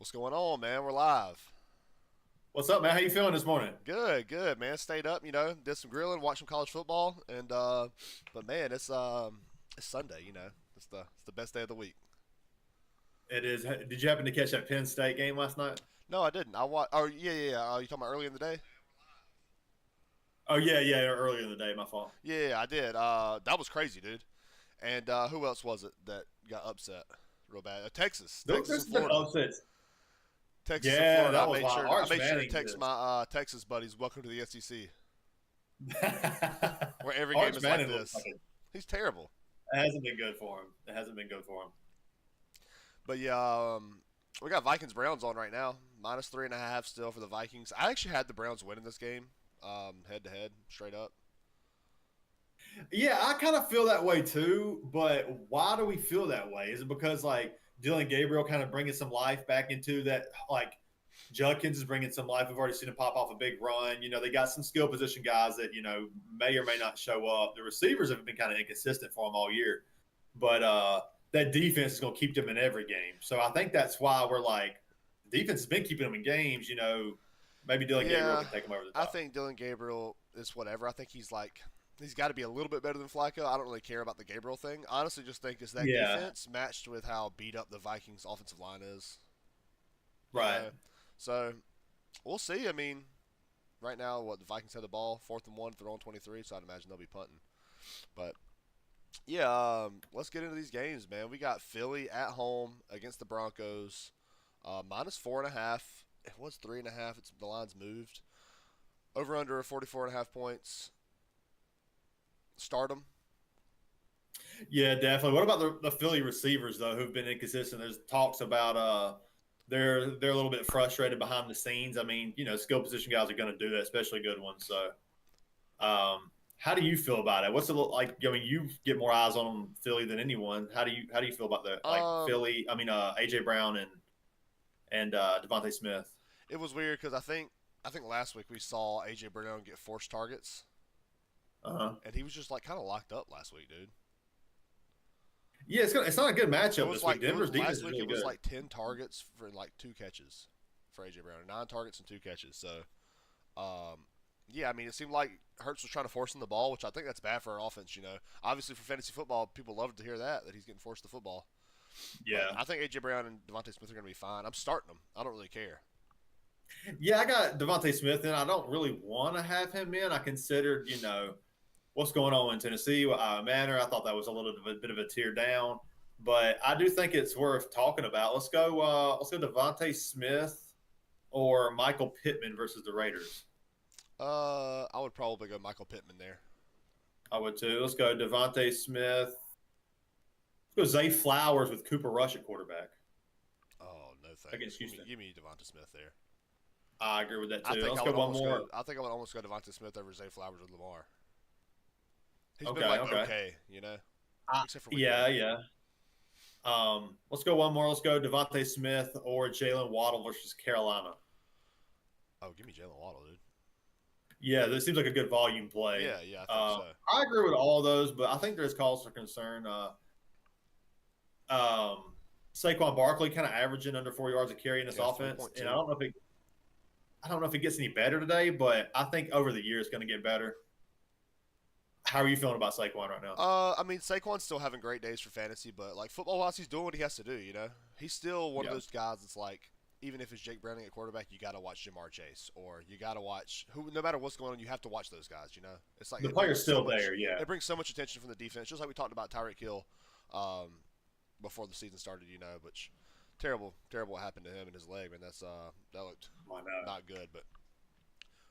What's going on, man? We're live. What's up, man? How you feeling this morning? Good, good, man. Stayed up, did some grilling, watched some college football, and but man, it's Sunday, It's the best day of the week. It is. Did you happen to catch that Penn State game last night? No, I didn't. I watched. Oh, yeah, yeah, yeah. You talking about early in the day? Oh yeah, earlier in the day. My fault. Yeah, yeah, I did. That was crazy, dude. And who else was it that got upset real bad? Texas There's and been Florida. upsets. Texas and Yeah, Florida. that was wild. I Arch made sure to Manning text just. my Texas buddies, "Welcome to the SEC," where every game Arch is like Manning looks this. like it. He's terrible. It hasn't been good for him. It hasn't been good for him. But yeah, we got Vikings Browns on right now. Minus 3.5 still for the Vikings. I actually had the Browns winning this game, head to head, straight up. Yeah, I kind of feel that way too. But why do we feel that way? Is it because like Dylan Gabriel kind of bringing some life back into that? Like Judkins is bringing some life. We've already seen him pop off a big run. They got some skill position guys that may or may not show up. The receivers have been kind of inconsistent for them all year, but that defense is going to keep them in every game. So I think that's why we're like the defense has been keeping them in games. Maybe Dylan Gabriel Yeah, can take them over the I top. think Dylan Gabriel is whatever. I think he's got to be a little bit better than Flacco. I don't really care about the Gabriel thing. I honestly just think it's that Yeah, defense matched with how beat up the Vikings offensive line is. You right. know, so we'll see. I mean, right now, the Vikings have the ball, 4th and 1, they're on 23, so I'd imagine they'll be punting. But yeah, let's get into these games, man. We got Philly at home against the Broncos, minus 4.5. It was 3.5. The line's moved. Over under 44.5 points. Start them. Yeah, definitely. What about the Philly receivers though, who've been inconsistent? There's talks about they're a little bit frustrated behind the scenes. I mean, skill position guys are going to do that, especially good ones. So, how do you feel about it? What's it look like? I mean, you get more eyes on Philly than anyone. How do you feel about that? Like Um, Philly, I mean, AJ Brown and Devontae Smith. it was weird because I think last week we saw AJ Brown get forced targets, Uh huh. and he was just like kind of locked up last week, dude. Yeah, it's not a good It matchup was this week. like it was Denver's defense last is week. really It was good. like 10 targets for like 2 catches for AJ Brown, 9 targets and 2 catches. So Um, yeah, I mean, it seemed like Hurts was trying to force him the ball, which I think that's bad for our offense. Obviously for fantasy football, people love to hear that he's getting forced the football. But Yeah. I think AJ Brown and Devontae Smith are going to be fine. I'm starting them. I don't really care. Yeah, I got Devontae Smith in. I don't really want to have him in. I considered, what's going on in Tennessee, Manor. I thought that was a little bit of a tear down, but I do think it's worth talking about. Let's go Devontae Smith or Michael Pittman versus the Raiders. I would probably go Michael Pittman there. I would too. Let's go Devontae Smith. Let's go Zay Flowers with Cooper Rush at quarterback Oh no, thanks. against Give me Houston. give me Devontae Smith there. I agree with that I too. think Let's I go would one almost go. more. I think I would almost go Devontae Smith over Zay Flowers with Lamar. He's been Okay, like okay. okay, except for week Yeah, one. yeah. Let's go one more. Let's go Devontae Smith or Jalen Waddle versus Carolina. Oh, give me Jalen Waddle, dude. Yeah, this seems like a good volume play. Yeah, yeah, I think so. I agree with all those, but I think there's cause for concern. Saquon Barkley kind of averaging under 4 yards a carry in this Yeah, three offense, point and two. I don't know if it gets any better today, but I think over the year it's going to get better. How are you feeling about Saquon right now? I mean, Saquon's still having great days for fantasy, but like football wise, he's doing what he has to do. He's still one of Yeah, those guys that's like, even if it's Jake Browning at quarterback, you got to watch Jamar Chase, or you got to watch who. No matter what's going on, you have to watch those guys. It's like the player's still there. Yeah, it brings so much attention from the defense, just like we talked about Tyreek Hill, before the season started. Which terrible, terrible what happened to him and his leg, man. That looked I know. not good, but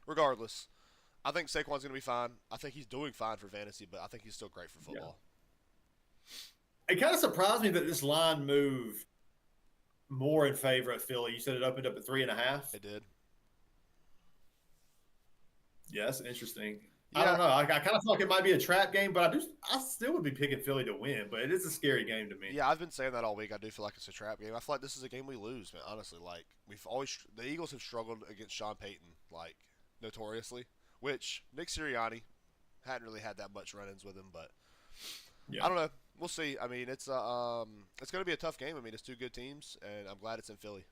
regardless. I think Saquon's going to be fine. I think he's doing fine for fantasy, but I think he's still great for Yeah, football. it kind of surprised me that this line moved more in favor of Philly. You said it opened up at 3.5. It did. Yeah, that's interesting. I Yeah, don't know. I kind of feel like it might be a trap game, but I still would be picking Philly to win. But it is a scary game to me. yeah, I've been saying that all week. I do feel like it's a trap game. I feel like this is a game we lose, man. Honestly, like the Eagles have struggled against Sean Payton, like notoriously. Which Nick Sirianni hadn't really had that much run-ins with him, but I Yeah, don't know. We'll see. I mean, it's going to be a tough game. I mean, it's two good teams, and I'm glad it's in Philly.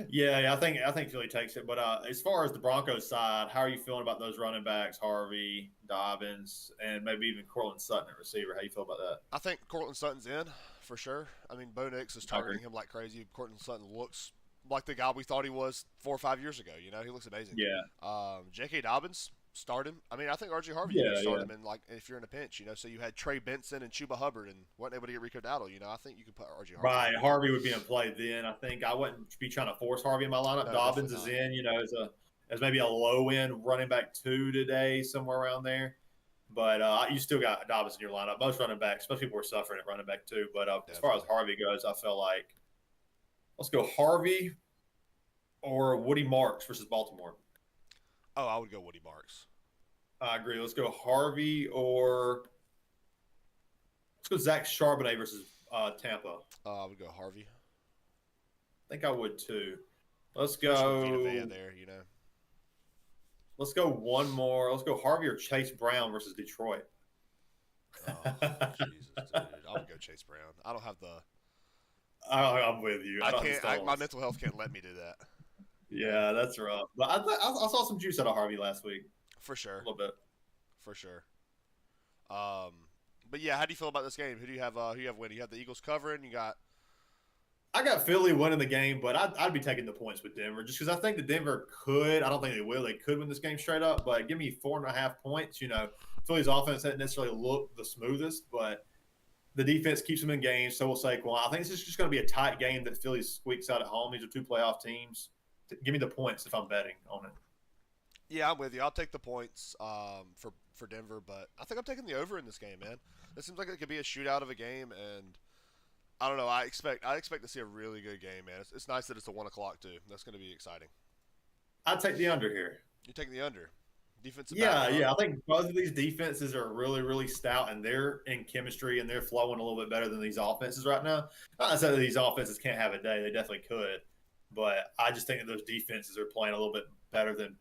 Yeah, I think Philly takes it. But as far as the Broncos side, how are you feeling about those running backs, Harvey, Dobbins, and maybe even Cortland Sutton at receiver? How you feel about that? I think Cortland Sutton's in for sure. I mean, Bo Nix is I agree. targeting him like crazy. Cortland Sutton looks like the guy we thought he was 4 or 5 years ago. You know, he looks amazing. Yeah, J.K. Dobbins, start him. I mean, I think R.J. Harvey, you could yeah, start yeah. him in like if you're in a pinch. You know, so you had Trey Benson and Chuba Hubbard and wasn't able to get Rico Dowdle. You know, I think you could put R.J. Harvey in Right, there. Harvey would be in play then. I think I wouldn't be trying to force Harvey in my lineup. No, Dobbins definitely is not. in, as maybe a low end running back two today, somewhere around there. But you still got Dobbins in your lineup. Most running backs, most people were suffering at running back too. But as far as Definitely. Harvey goes, I feel like let's go Harvey or Woody Marks versus Baltimore. Oh, I would go Woody Marks. I agree. Let's go Harvey or let's go Zach Charbonnet versus Tampa. I would go Harvey. I think I would too. Let's Especially with Vita Vea go. there, you know. Let's go one more. Let's go Harvey or Chase Brown versus Detroit. Oh, Jesus, dude. I would go Chase Brown. I don't have the. I'm with you. I I don't have the can't. My stones. mental health can't let me do that. Yeah, that's rough. But I saw some juice out of Harvey last week. For A sure. little bit. For sure. Um, but yeah, how do you feel about this game? Who do you have? Who you have winning? You have the Eagles covering. You got. I got Philly winning the game, but I'd be taking the points with Denver just because I think the Denver could. I don't think they will. They could win this game straight up, but give me 4.5 points. Philly's offense doesn't necessarily look the smoothest, but the defense keeps them in games. So we'll say, well, I think this is just going to be a tight game that Philly squeaks out at home. These are two playoff teams. Give me the points if I'm betting on it. Yeah, I'm with you. I'll take the points for Denver, but I think I'm taking the over in this game, man. It seems like it could be a shootout of a game, and I don't know. I expect to see a really good game, man. It's nice that it's a 1 o'clock too. That's going to be exciting. I'd take the under here. You're taking the under. Defensive battle, Yeah, huh? yeah. I think both of these defenses are really, really stout, and they're in chemistry and they're flowing a little bit better than these offenses right now. Not to say that these offenses can't have a day; they definitely could. But I just think that those defenses are playing a little bit better than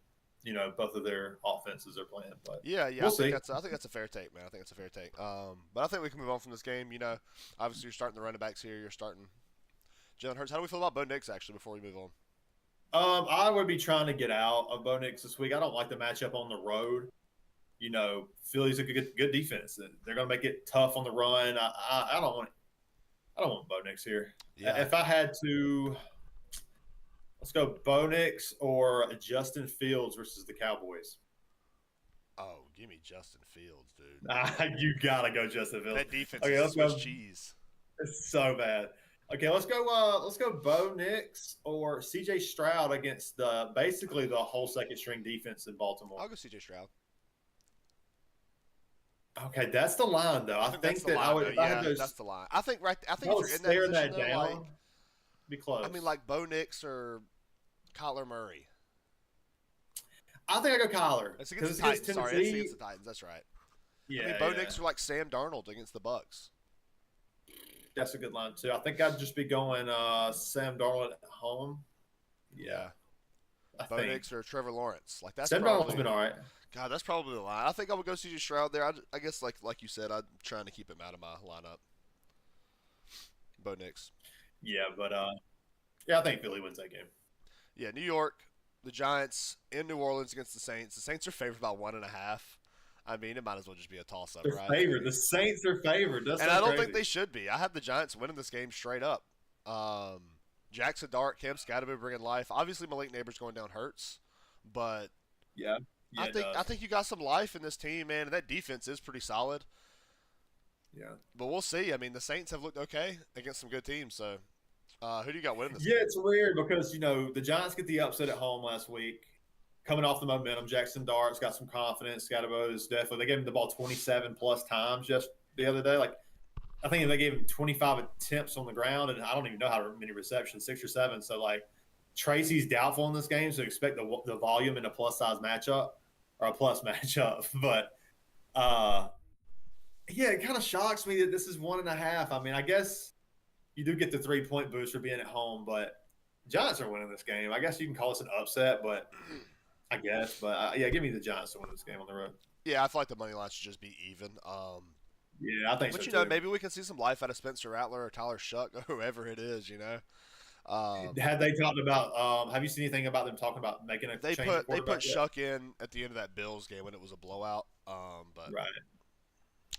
both of their offenses are playing. But Yeah, yeah. we'll I think see. that's a fair take, man. I think that's a fair take. But I think we can move on from this game. You know, obviously you're starting the running backs here. You're starting Jalen Hurts. How do we feel about Bo Nix actually before we move on? I would be trying to get out of Bo Nix this week. I don't like the matchup on the road. Philly's a good defense. They're going to make it tough on the run. I don't want Bo Nix here. Yeah. If I had to, let's go Bo Nix or Justin Fields versus the Cowboys. Oh, give me Justin Fields, dude. You gotta go Justin Fields. That defense Okay, is let's Swiss go. cheese. It's so bad. Okay, let's go. Let's go Bo Nix or C.J. Stroud against basically the whole second string defense in Baltimore. I'll go C.J. Stroud. Okay, that's the line though. I I think that's think the that I line, would though. if I had Yeah, those. that's the line. I think right. I If I think if was you're in that staring position, that though, like down, be close. I mean, like Bo Nix or Kyler Murray. I think I go Kyler It's because against it's the against Titans. Sorry, it's Tennessee. against the Titans. That's right. I mean, Yeah, Bo yeah, Nix are like Sam Darnold against the Bucks. that's a good line too. I think I'd just be going Sam Darnold at home. Yeah, Yeah. I Bo think Nix or Trevor Lawrence. Like that's Sam Darnold's probably been all right. God. That's probably the line. I think I would go C.J. Stroud there. I guess like you said, I'm trying to keep him out of my lineup. Bo Nix. Yeah, but yeah, I think Philly wins that game. Yeah, New York, the Giants in New Orleans against the Saints. The Saints are favored by 1.5. I mean, it might as well just be a toss up, They're right? favored. The Saints are favored. That's And so I don't think crazy. they should be. I have the Giants winning this game straight up. Um, Jackson Dart, Cam Scatterby bringing life. Obviously, Malik Neighbors going down hurts, but Yeah, yeah, I it think I does. think you got some life in this team, man. And that defense is pretty solid. Yeah, But we'll see. I mean, the Saints have looked okay against some good teams. So, who do you got winning this yeah. game? It's weird because the Giants get the upset at home last week, coming off the momentum. Jackson Dart's got some confidence. Scatterbo's definitely. They gave him the ball 27 plus times just the other day. Like I think they gave him 25 attempts on the ground, and I don't even know how many receptions, 6 or 7. So like Tracy's doubtful in this game, so expect the volume in a plus size matchup or a plus matchup. But uh, yeah, it kind of shocks me that this is 1.5. I mean, I guess you do get the 3 point boost for being at home, but Giants are winning this game. I guess you can call this an upset, but I guess. But yeah, give me the Giants to win this game on the road. Yeah, I feel like the money line should just be even. Yeah, I think so But too. maybe we can see some life out of Spencer Rattler or Tyler Shuck or whoever it is. Had they talked about? Have you seen anything about them talking about making a change at They quarterback put yet? Shuck in at the end of that Bills game when it was a blowout. But Right.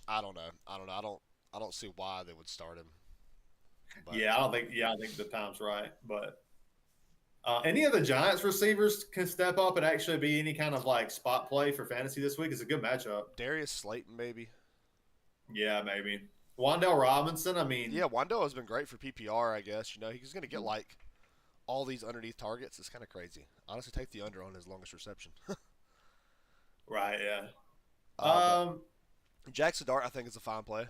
I don't know. I don't know. I don't see why they would start him. But Yeah, I don't think. Yeah, I think the time's right. But any of the Giants receivers can step up and actually be any kind of like spot play for fantasy this week. It's a good matchup. Darius Slayton maybe. Yeah, maybe. Wandell Robinson. I mean, Yeah, Wando has been great for PPR. I guess he's going to get like all these underneath targets. It's kind of crazy. Honestly, take the under on his longest reception. right? Yeah. But Um, Jackson Dart I think is a fine play.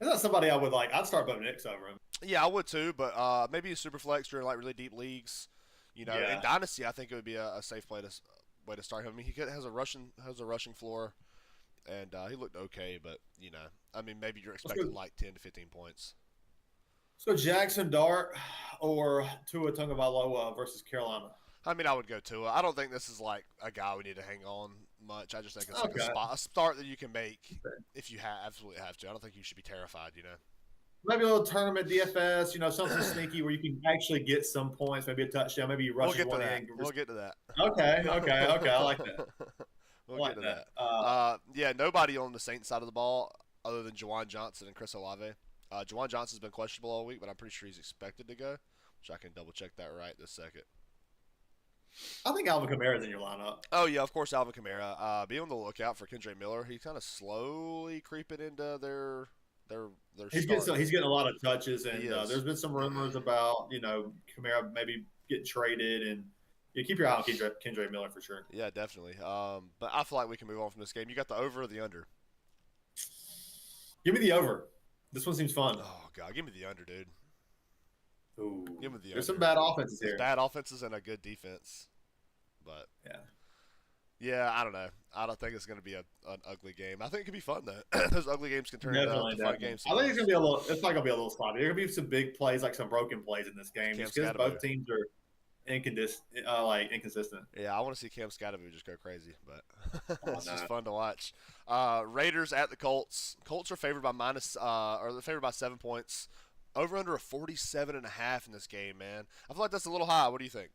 is that somebody I would like? I'd start Bo Nix over him. Yeah, I would too, but maybe a super flex during like really deep leagues. In Yeah. dynasty, I think it would be a safe way to start him. I mean, has a rushing floor, and he looked okay, but I mean, maybe you're Let's go. expecting like 10 to 15 points. Let's go Jackson Dart or Tua Tagovailoa versus Carolina. I mean, I would go to. I don't think this is like a guy we need to hang on much. I just think it's like Okay. a start that you can make if you absolutely have to. I don't think you should be terrified. Maybe a little tournament DFS, something sneaky where you can actually get some points, maybe a touchdown, maybe you We'll rushes get to one that. in. We'll get to that. Okay. I like that. I We'll get like to that. that. Yeah, nobody on the Saints side of the ball other than Jawan Johnson and Chris Olave. Jawan Johnson's been questionable all week, but I'm pretty sure he's expected to go, which I can double check that right this second. I think Alvin Kamara's in your lineup. Oh yeah, of course Alvin Kamara. Be on the lookout for Kendra Miller. He's kind of slowly creeping into their start. He's getting a lot of touches, He and is. there's been some rumors about Kamara maybe getting traded, and you keep your eye on Kendra Miller for sure. Yeah, definitely. But I feel like we can move on from this game. You got the over or the under? Give me the over. This one seems fun. Oh god, give me the under, dude. Ooh, Give me the there's some under. bad offenses There's here. bad offenses and a good defense, but Yeah, yeah, I don't know. I don't think it's going to be an ugly game. I think it could be fun though. Those ugly games can turn into fun definitely. games I think it's sometimes. gonna be a little. It's not gonna be a little sloppy. There gonna be some big plays, like some broken plays in this game, Cam just because Scatterbo. both teams are inconsistent. Yeah, I want to see Cam Scatterbo just go crazy, but Oh it's just no. fun to watch. Raiders at the Colts. Colts are favored by they're favored by 7 points. Over under a 47.5 in this game, man. I feel like that's a little high. What do you think?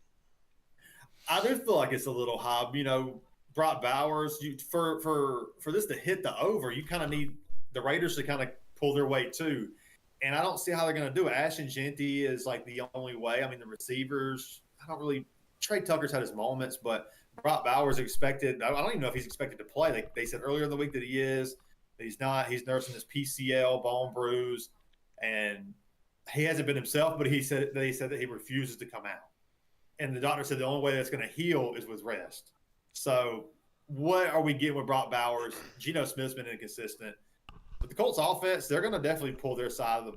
I do feel like it's a little high. Brock Bowers. For this to hit the over, you kind of need the Raiders to kind of pull their weight too. And I don't see how they're going to do it. Ashton Genty is like the only way. I mean, the receivers. I don't really. Trey Tucker's had his moments, but Brock Bowers expected. I don't even know if he's expected to play. They said earlier in the week that he is. That he's not. He's nursing his PCL bone bruise, and he hasn't been himself. But he said that he refuses to come out. And the doctor said the only way that's going to heal is with rest. So what are we getting with Brock Bowers? Geno Smith's been inconsistent, but the Colts offense, they're going to definitely pull their side of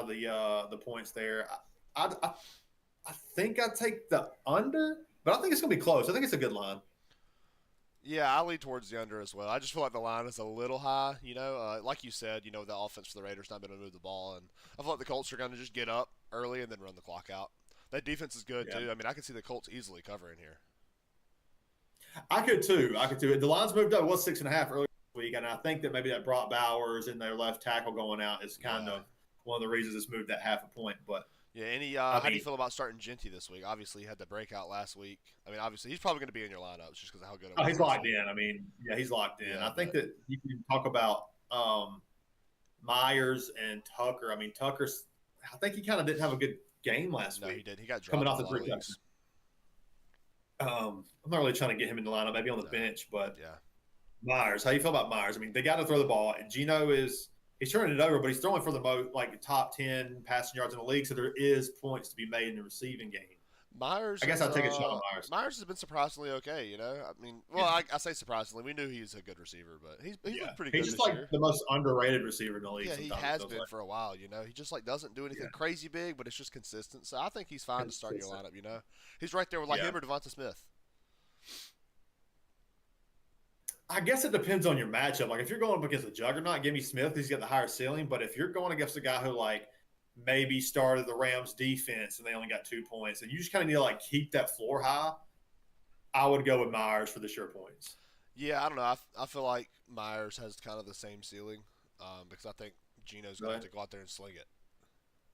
the points there. I think I take the under, but I think it's going to be close. I think it's a good line. Yeah, I lean towards the under as well. I just feel like the line is a little high. Like you said, the offense for the Raiders not going to move the ball, and I feel like the Colts are going to just get up early and then run the clock out. That defense is good Yeah. too. I mean, I can see the Colts easily covering here. I could too. The line's moved up. It was 6.5 earlier this week, and I think that maybe that Brock Bowers and their left tackle going out is kind of one of the reasons it's moved that half a point. But yeah, how do you feel about starting Genty this week? Obviously, he had the breakout last week. I mean, obviously, he's probably going to be in your lineups just because of how good it was. he's locked in. I mean, yeah, he's locked in. Yeah, I think that you can talk about Myers and Tucker. I mean, Tucker's. I think he kind of didn't have a good game last No, week. he did. He got dropped coming off in the a lot of three leagues. I'm not really trying to get him in the lineup, maybe on the bench, but Yeah. Myers, how you feel about Myers? I mean, they got to throw the ball. And Geno he's turning it over, but he's throwing for the most like top 10 passing yards in the league, so there is points to be made in the receiving game. Myers. I guess I'll take a shot on Myers. Myers has been surprisingly okay. I mean, well, I say surprisingly. We knew he was a good receiver, but he's looked pretty good He's just this like year. the most underrated receiver in the league. Yeah, he has been for a while. He just like doesn't do anything crazy big, but it's just consistent. So I think he's fine to start in your lineup. He's right there with like him or Devonta Smith. I guess it depends on your matchup. Like if you're going up against a juggernaut, give me Smith. He's got the higher ceiling. But if you're going against a guy who like maybe started the Rams defense and they only got 2 points, and you just kind of need to like keep that floor high, I would go with Myers for the sure points. Yeah, I don't know. I feel like Myers has kind of the same ceiling because I think Geno's going to have to go out there and sling it.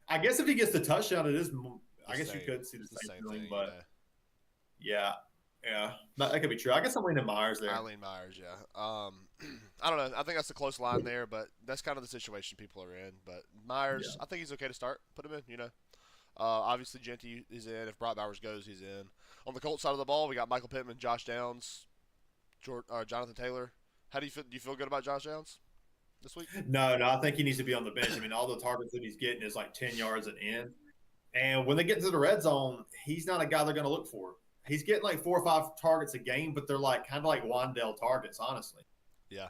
I guess if he gets the touchdown, it is. The I guess you same. could see the It's the same same feeling, thing, you but know. yeah, yeah, that could be true. I guess I'm leaning Myers there. Eileen Myers, yeah. I don't know. I think that's a close line there, but that's kind of the situation people are in. But Myers, Yeah. I think he's okay to start. Put him in, you know. Obviously, Genty is in. If Brock Bowers goes, he's in. On the Colts side of the ball, we got Michael Pittman, Josh Downs, Jonathan Taylor. How do you feel? Do you feel good about Josh Downs this week? No, no, I think he needs to be on the bench. I mean, all the targets that he's getting is like 10 yards at end. And when they get into the red zone, he's not a guy they're going to look for. He's getting like 4 or 5 targets a game, but they're like kind of like Wandale targets, honestly. Yeah.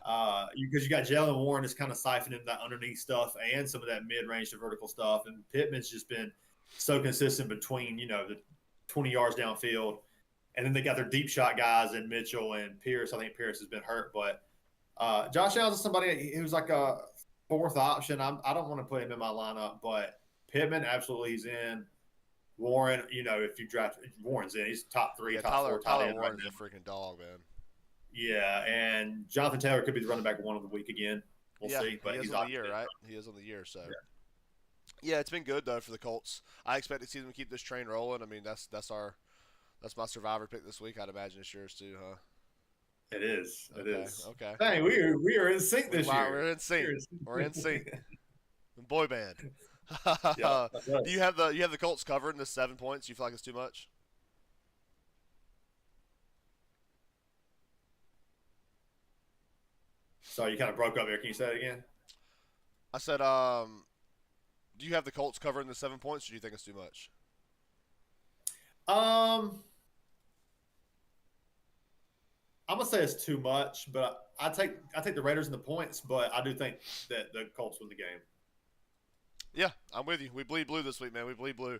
Because you got Jalen Warren is kind of siphoning that underneath stuff and some of that mid range to vertical stuff. And Pittman's just been so consistent between, the 20 yards downfield. And then they got their deep shot guys in Mitchell and Pierce. I think Pierce has been hurt, but Josh Downs is somebody who's like a fourth option. I don't want to put him in my lineup, but Pittman absolutely he's in. Warren, if you draft Warren's in, he's top three, Yeah, top four, tight Tyler end right Warren's now. a freaking dog, man. Yeah, and Jonathan Taylor could be the running back one of the week again. We'll Yeah, see, he but is he's on the obviously year, been right? hurt. He is on the year, so Yeah. yeah, it's been good though for the Colts. I expect to see them keep this train rolling. I mean, that's my survivor pick this week. I'd imagine it's yours too, huh? It is. It Okay, is. okay. Dang, we are in sync this year. We're in sync. We're in sync. Boy band. Yeah, that's right. Do you have the Colts covered in the 7 points? You feel like it's too much? So you kind of broke up there. Can you say it again? I said, do you have the Colts covering the 7 points, or do you think it's too much? Um, I'm gonna say it's too much, but I take the Raiders in the points, but I do think that the Colts win the game. Yeah, I'm with you. We bleed blue this week, man. We bleed blue.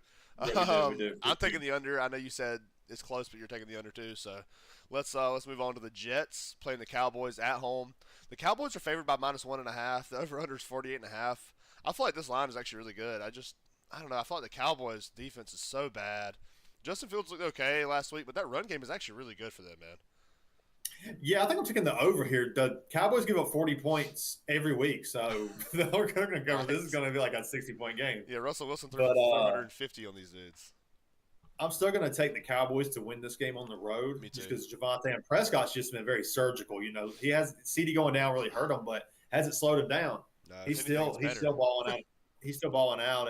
Yeah, we do. We do. I'm taking the under. I know you said it's close, but you're taking the under too. So let's move on to the Jets playing the Cowboys at home. The Cowboys are favored by -1.5. The over under is 48.5. I feel like this line is actually really good. I don't know. I feel like the Cowboys defense is so bad. Justin Fields looked okay last week, but that run game is actually really good for them, man. Yeah, I think I'm taking the over here. The Cowboys give up 40 points every week, so they're going to cover. This is Nice. going to be like a 60-point game. Yeah, Russell Wilson threw But for 450 on these dudes. I'm still going to take the Cowboys to win this game on the road, Me just too. because Javante and Prescott's just been very surgical. He has CD going down really hurt him, but hasn't slowed him down. No, He's if anything, still it's he's better. still balling out. He's still balling out,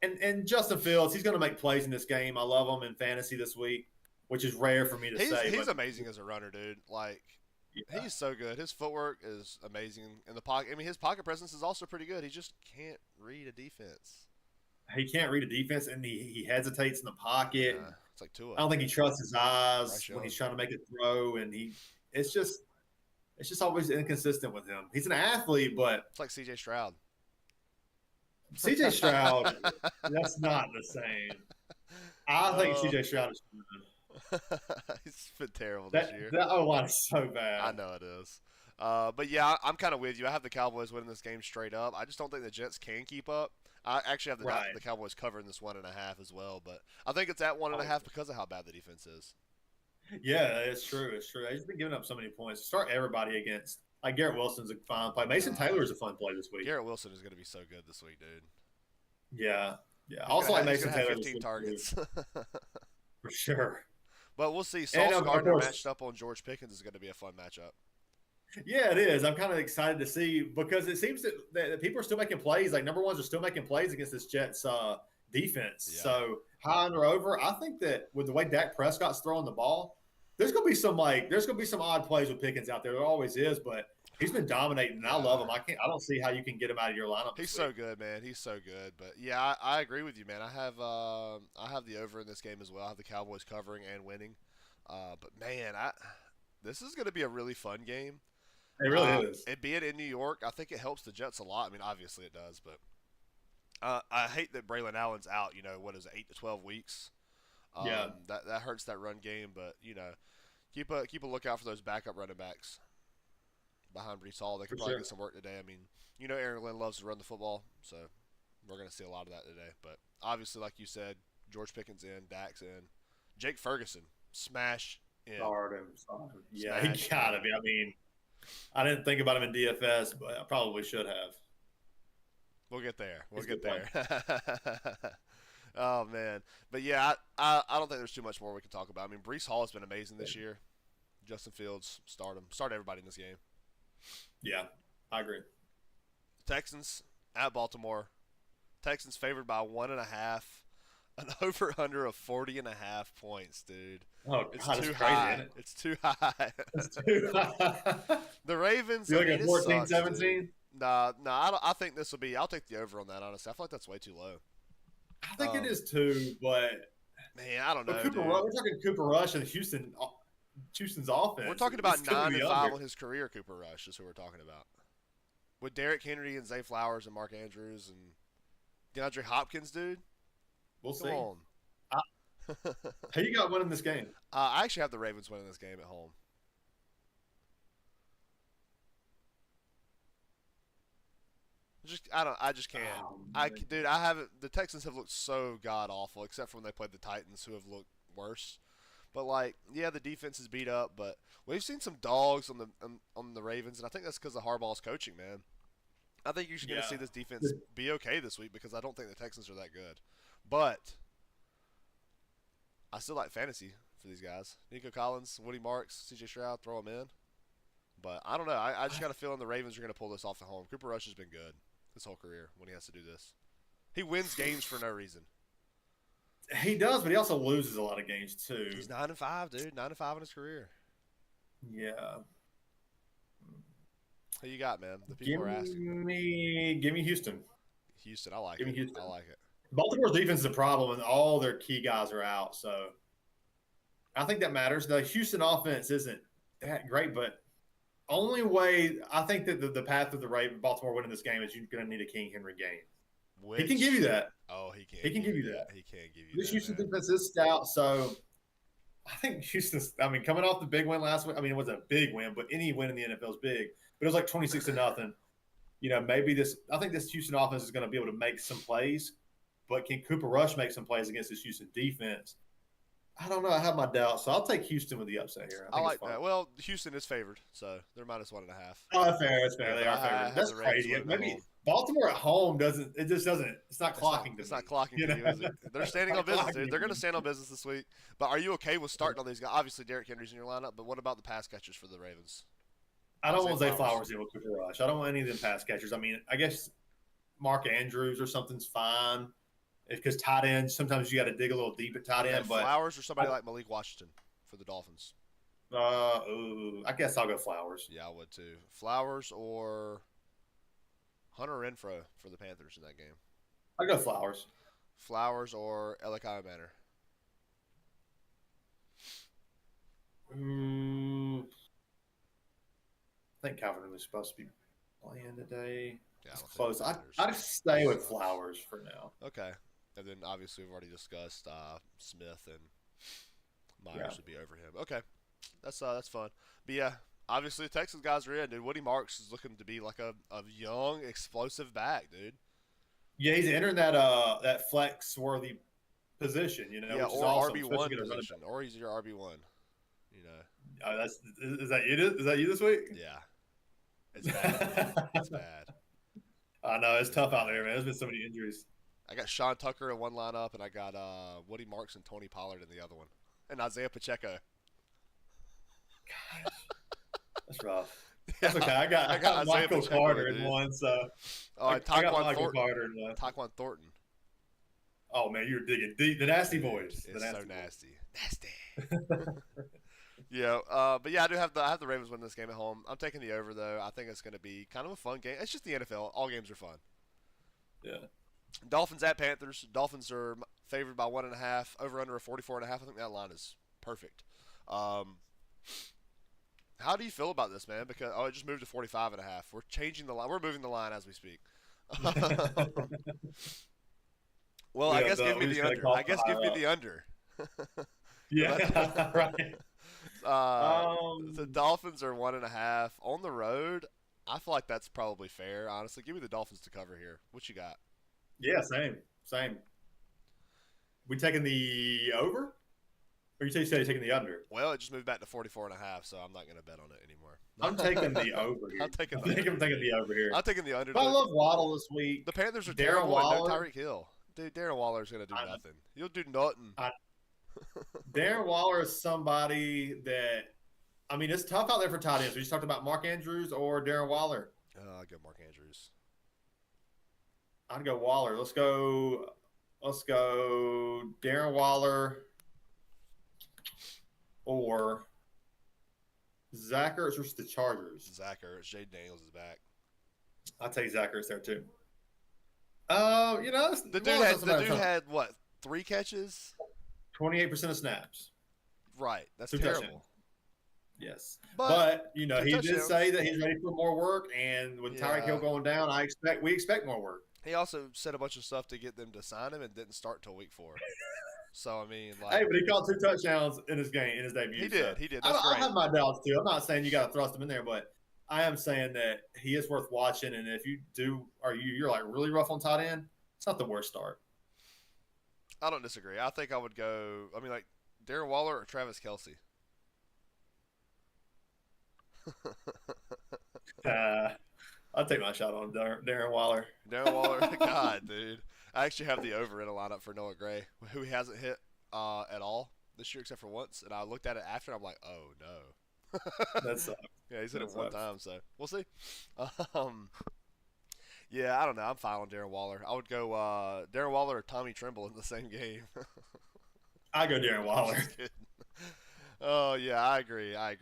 and Justin Fields, he's going to make plays in this game. I love him in fantasy this week, which is rare for me to say. He's But amazing as a runner, dude. Like yeah, he's so good. His footwork is amazing in the pocket. I mean, his pocket presence is also pretty good. He just can't read a defense. he can't read a defense, and he hesitates in the pocket. It's like Tua, I don't think he trusts his eyes Bryce when he's Young. trying to make a throw, and it's just always inconsistent with him. He's an athlete, but It's like C.J. Stroud. CJ Stroud, that's not the same. I think Oh, CJ Stroud is good. he's been terrible this That year. that O line is so I bad. know it is. But yeah, I'm kind of with you. I have the Cowboys winning this game straight up. I just don't think the Jets can keep up. I actually have Right. the Cowboys covering this 1.5 as well, but I think it's at 1.5 because of how bad the defense is. Yeah, it's true. It's true. He's been giving up so many points. Start everybody against like Garrett Wilson's a fun play. Mason Taylor is a fun play this week. Garrett Wilson is going to be so good this week, dude. Yeah, yeah. He's Also gonna like have, he's Mason gonna have Taylor 15 targets. for sure. But we'll see. And Sauce of Gardner course, matched up on George Pickens is going to be a fun matchup. yeah, it is. I'm kind of excited to see because it seems that people are still making plays. Like number ones are still making plays against this Jets defense. Yeah. So high under over. I think that with the way Dak Prescott's throwing the ball, there's gonna be some odd plays with Pickens out there. There always is, but he's been dominating, and I love him. I don't see how you can get him out of your lineup. He's This so week. good, man. He's so good. But yeah, I agree with you, man. I have the over in this game as well. I have the Cowboys covering and winning. But man, this is going to be a really fun game. It really is. It being in New York, I think it helps the Jets a lot. I mean, obviously it does, but I hate that Braylon Allen's out. You know, what is it, 8 to 12 weeks? Yeah. That hurts that run game. But you know, keep a lookout for those backup running backs behind Brees Hall. They For could probably sure. get some work today. I mean, you know, Aaron Glenn loves to run the football, so we're going to see a lot of that today. But obviously, like you said, George Pickens in, Dak's in, Jake Ferguson smash in, Start him. Yeah, he smash gotta in. be. I mean, I didn't think about him in DFS, but I probably should have. We'll get there. We'll He's a good get player. there. Oh man, but yeah, I don't think there's too much more we can talk about. I mean, Brees Hall has been amazing this year. Justin Fields, start him. Start everybody in this game. Yeah, I agree. Texans at Baltimore. Texans favored by 1.5. An over under of 40.5 points, dude. Oh It's God, it's too crazy, high. isn't it? It's too high. It's too. The Ravens, You I look mean, at it 14, sucks, dude. 17. Nah. I think this will be. I'll take the over on that. Honestly, I feel like that's way too low. I think it Um, is too, but man, I don't but know, Cooper dude. Rush. We're talking Cooper Rush and Houston's We're offense. talking It's about going to nine be and under. five on his career. Cooper Rush is who we're talking about. With Derrick Henry and Zay Flowers and Mark Andrews and DeAndre Hopkins, dude. We'll Come see. on. I, who you got winning this game? I actually have the Ravens winning this game at home. I just can't. Oh, man. Dude, I haven't. The Texans have looked so god awful, except for when they played the Titans, who have looked worse. But like, yeah, the defense is beat up, but we've seen some dogs on the Ravens, and I think that's because of Harbaugh's coaching, man. I think you're going to Yeah. see this defense be okay this week because I don't think the Texans are that good. But I still like fantasy for these guys. Nico Collins, Woody Marks, C.J. Stroud, throw them in. But I don't know. I just got a feeling the Ravens are going to pull this off at home. Cooper Rush has been good his whole career when he has to do this. He wins games for no reason. He does, but he also loses a lot of games too. He's 9-5, dude. 9-5 in his career. Yeah. Who you got, man? The people are asking. Give me Houston. Houston, I like Give me it. Houston. I like it. Baltimore's defense is a problem, and all their key guys are out. So I think that matters. The Houston offense isn't that great, but only way I think that the path of the Baltimore winning this game is you're going to need a King Henry game. He can give you that. Oh, he can. He can give you that. He can give you This that. Houston Man. defense is stout, so I think Houston's. I mean, coming off the big win last week. I mean, it wasn't a big win, but any win in the NFL is big. But it was like 26-0. You know, maybe this. I think this Houston offense is going to be able to make some plays, but can Cooper Rush make some plays against this Houston defense? I don't know. I have my doubts, so I'll take Houston with the upset here. I I think like it's fun. that. Well, Houston is favored, so they're -1.5. Oh, that's fair. That's fair. Yeah, They but are I favored. have That's the Ravens crazy. winning at Maybe home. Baltimore at home doesn't. It just doesn't. It's not clocking to me. It's not clocking you to know? you, is it? They're standing on It's not business, clocking dude. They're to going to me. stand on business this week. But are you okay with starting on these guys? Obviously, Derrick Henry's in your lineup, but what about the pass catchers for the Ravens? I don't Zay want Zay Flowers. Flowers in with Cooper Rush. I don't want any of them pass catchers. I mean, I guess Mark Andrews or something's fine. Because tight end, sometimes you got to dig a little deep at tight Okay, end. But Flowers or somebody like Malik Washington for the Dolphins. I guess I'll go Flowers. Yeah, I would too. Flowers or Hunter Renfro for the Panthers in that game. I'll go Flowers. Flowers or Elikai Manor. I think Calvin Ridley's supposed to be playing today. Yeah, It's I don't think close. it I'd matters. stay with Flowers for now. Okay. And then obviously we've already discussed Smith and Myers Yeah. would be over him. Okay. That's fun. But yeah, obviously the Texas guys are in, dude. Woody Marks is looking to be like a young, explosive back, dude. Yeah, he's entering that flex worthy position, you know, Yeah, which is or awesome. RB1 especially get a running position. Or he's your RB1. You know. back. Is that you? Is that you this week? Yeah. It's bad. It's bad. I know it's tough out there, man. There's been so many injuries. I got Sean Tucker in one lineup, and I got Woody Marks and Tony Pollard in the other one, and Isaiah Pacheco. Gosh, that's rough. That's okay. I got Isaiah Michael Pacheco, Carter dude. in one, so Oh, and I got Taquan Michael Thornton. Carter in one. Taquan Thornton. Oh man, you're digging deep. The nasty boys. It's The so nasty nasty. boys. Yeah, but yeah, I have the Ravens winning this game at home. I'm taking the over though. I think it's going to be kind of a fun game. It's just the NFL. All games are fun. Yeah. Dolphins at Panthers. Dolphins are favored by 1.5. Over under a 44.5. I think that line is perfect. How do you feel about this, man? Because it just moved to 45.5. We're changing the line. We're moving the line as we speak. Well, I Yeah, guess give me we just the gotta under. call I guess the give me higher the under. Yeah, right. The Dolphins are 1.5 on the road. I feel like that's probably fair. Honestly, give me the Dolphins to cover here. What you got? Yeah, same. We taking the over? Or you say you're taking the under? Well, it just moved back to 44.5, so I'm not going to bet on it I'm taking the anymore. over I'm here. taking I the think under, I'm taking dude. the over here. I'm taking the under. But I love Waddle this week. The Panthers are Darren terrible and no Waller. Tyreek Hill. Dude, Darren Waller's going to do I, nothing. He'll do nothing. I, Darren Waller is somebody that I mean, it's tough out there for tight ends. We just talked about Mark Andrews or Darren Waller. I'll go Mark Andrews. I'd go Waller. Let's go. Let's go Darren Waller or Zach Ertz versus the Chargers. Zach Ertz. Jade Daniels is back. I'll take Zach Ertz there too. You know, the dude had what, 3 catches? 28% of snaps. Right. That's 2 terrible. touchdowns. Yes, But but you know, he did touchdowns. say that he's ready for more work, and with Tyreek Yeah. Hill going down, we expect more work. He also said a bunch of stuff to get them to sign him and didn't start till week 4. So I mean, like, Hey, but he caught 2 touchdowns in his debut. he so. did. He did. That's I great. have my doubts too. I'm not saying you got to thrust him in there, but I am saying that he is worth watching. And if you do, you're like really rough on tight end, it's not the worst start. I don't disagree. I think I would go. I mean, like Darren Waller or Travis Kelce. I'll take my shot on Darren Waller. Darren Waller, God, dude. I actually have the over in a lineup for Noah Gray, who he hasn't hit at all this year except for once. And I looked at it after, and I'm like, oh no. That sucks. Yeah, he's hit That it one sucks. time, so we'll see. Um, yeah, I don't know. I'm fine on Darren Waller. I would go Darren Waller or Tommy Tremble in the same game. I go Darren Waller. Just kidding. Oh yeah, I agree. I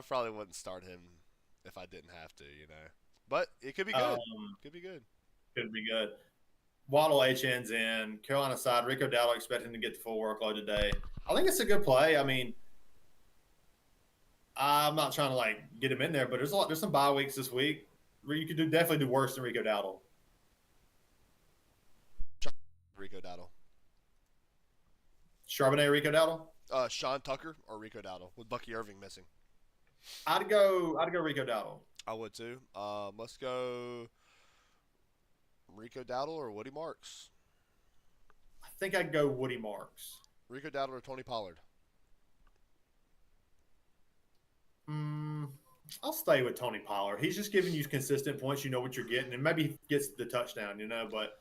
probably wouldn't start him if I didn't have to, But it could be good. Could be good. Could be good. Waddle HN's in. Carolina side, Rico Dowdle expecting to get the full workload today. I think it's a good play. I mean, I'm not trying to like get him in there, but there's some bye weeks this week where you could definitely do worse than Rico Dowdle. Rico Dowdle. Charbonnet, Rico Dowdle. Sean Tucker or Rico Dowdle with Bucky Irving missing. I'd go Rico Dowdle. I would too. Let's go Rico Dowdle or Woody Marks. I think I'd go Woody Marks. Rico Dowdle or Tony Pollard. I'll stay with Tony Pollard. He's just giving you consistent points. You know what you're getting, and maybe he gets the touchdown. But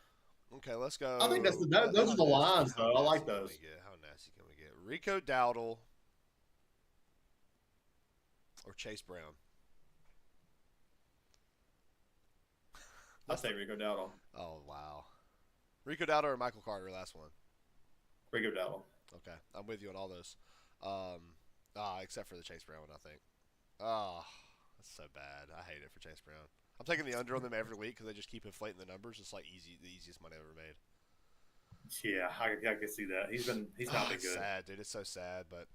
okay, let's go. I think those are the lines, though. I like those. How nasty can we get? Rico Dowdle or Chase Brown. I'll say Rico Dowdle. Oh wow, Rico Dowdle or Michael Carter. Last one. Rico Dowdle. Okay, I'm with you on all those. Except for the Chase Brown one, I think. That's so bad. I hate it for Chase Brown. I'm taking the under on them every week because they just keep inflating the numbers. It's like the easiest money ever made. Yeah, I can see that. He's not been It's good. sad, dude. It's so sad, but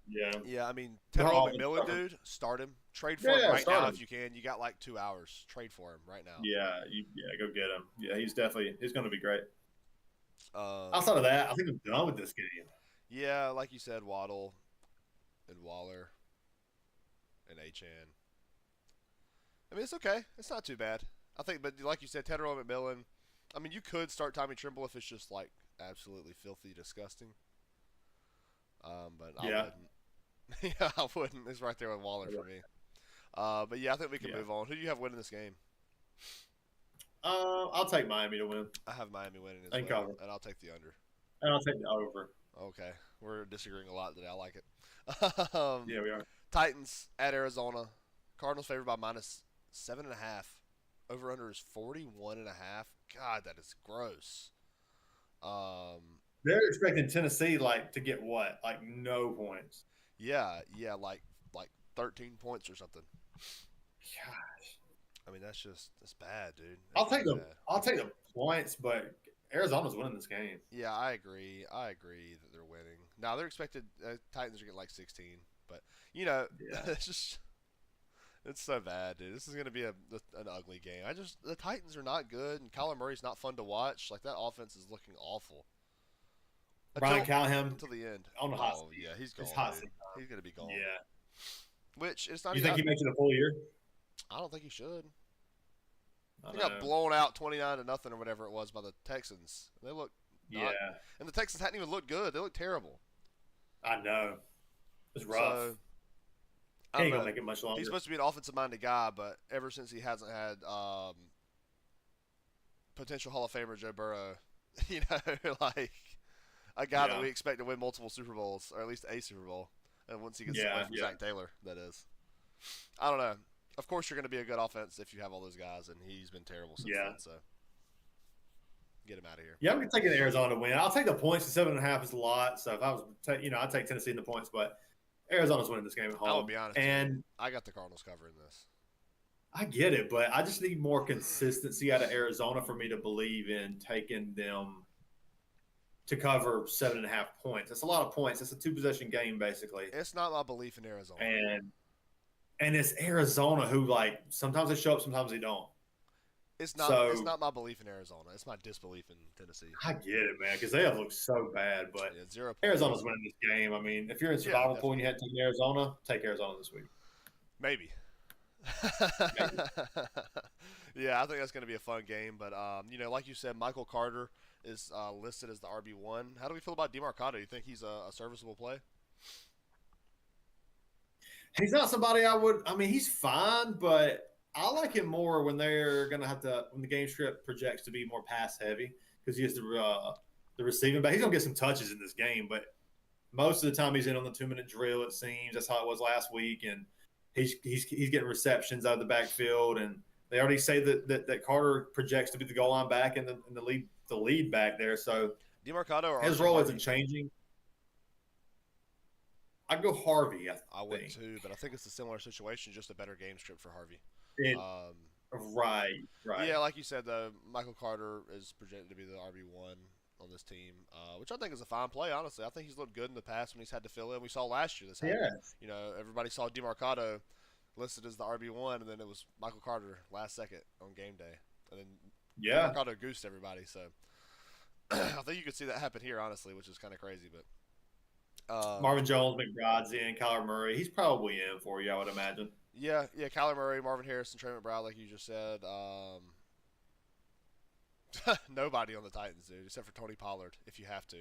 Yeah. I mean, They're Teddy all McMillan, been dude, start him. Trade for him Yeah, right start now him. if you can. You got like 2 hours. Trade for him right now. Yeah, go get him. Yeah, he's going to be great. Um, Outside of that, I think I'm done with this game. yeah, like you said, Waddle and Waller and HN. I mean, it's okay. It's not too bad. I think, but like you said, Tedderell McMillan. I mean, you could start Tommy Trimble if it's just like absolutely filthy disgusting. But I Yeah. wouldn't. Yeah, I wouldn't. It's right there with Waller for me. But yeah, I think we can move on. Who do you have winning this game? I'll take Miami to win, I have Miami winning as And well, cover. and I'll take the under. and I'll take the over. Okay, we're disagreeing a lot today. I like it. Yeah, we are. Titans at Arizona. Cardinals favored by -7.5. Over under is 41.5. God, that is gross. They're expecting Tennessee to get what? Like no points. Yeah, like 13 points or something. Gosh. I mean, that's bad, dude. I'll That's take really the bad. I'll take the points, but Arizona's winning this game. Yeah, I agree. that they're winning. Now they're expected Titans are getting like 16, but Yeah. it's so bad, dude. This is gonna be an ugly game. The Titans are not good, and Kyler Murray's not fun to watch. Like that offense is looking awful. Brian Callahan Until the end. on the hot Oh seat. yeah, he's gone. It's hot Dude. seat. He's gonna be gone. Yeah. Which it's not. You even, think he makes it a full year? I don't think he should. I He got know. blown out 29-0 or whatever it was by the Texans. They look not, Yeah. and the Texans hadn't even looked good. They looked terrible. I know. It's rough. So I He don't ain't gonna know. make it much He's longer. supposed to be an offensive-minded guy, but ever since he hasn't had potential Hall of Famer Joe Burrow, like a guy that Yeah. we expect to win multiple Super Bowls or at least a Super Bowl, and once he gets away Yeah. from Yeah. Zach Taylor, that is. I don't know. Of course, you're going to be a good offense if you have all those guys, and he's been terrible since Yeah. then. So get him out of here. Yeah, I'm taking Arizona to win. I'll take the points. The 7.5 is a lot. So if I was, I'd take Tennessee in the points, but Arizona's winning this game at I would home. be honest, dude. And I got the Cardinals covering this. I get it, but I just need more consistency out of Arizona for me to believe in taking them to cover 7.5 points. That's a lot of points. It's a two possession game basically, It's not my belief in Arizona. and it's Arizona who like sometimes they show up, sometimes they don't. It's not. It's So not my belief in Arizona. It's my disbelief in Tennessee. I get it, man, because they have looked so bad. But Yeah, 0 points. Arizona's winning this game. I mean, if you're in Yeah, survival pool and definitely. you had to take Arizona, take Arizona this week. Maybe. Maybe. Yeah, I think that's going to be a fun game. But like you said, Michael Carter is listed as the RB1. How do we feel about DeMarcado? You think he's a serviceable play? He's not somebody I would. I mean, he's fine, but I like him more when they're gonna have to when the game script projects to be more pass heavy because he has the receiving back. He's gonna get some touches in this game, but most of the time he's in on the 2 minute drill. It seems that's how it was last week, and he's getting receptions out of the backfield, and they already say that Carter projects to be the goal line back and the lead back there. So DeMarcado or his RJ role Harvey? isn't changing. I'd go Harvey. I I would think. too, but I think it's a similar situation, just a better game script for Harvey. It, Um, right, right. yeah, like you said, though, Michael Carter is projected to be the RB1 on this team, which I think is a fine play. Honestly, I think he's looked good in the past when he's had to fill in. We saw last year this happen. Yeah, Everybody saw DeMarcado listed as the RB1, and then it was Michael Carter last second on game day, and then yeah. DeMarcado goosed everybody. So I think you could see that happen here, honestly, which is kind of crazy. But Marvin Jones, McBride's in, Kyler Murray. He's probably in for you, I would imagine. yeah, Kyler Murray, Marvin Harrison, Trey McBride, like you just said. Nobody on the Titans, dude, except for Tony Pollard, if you have to.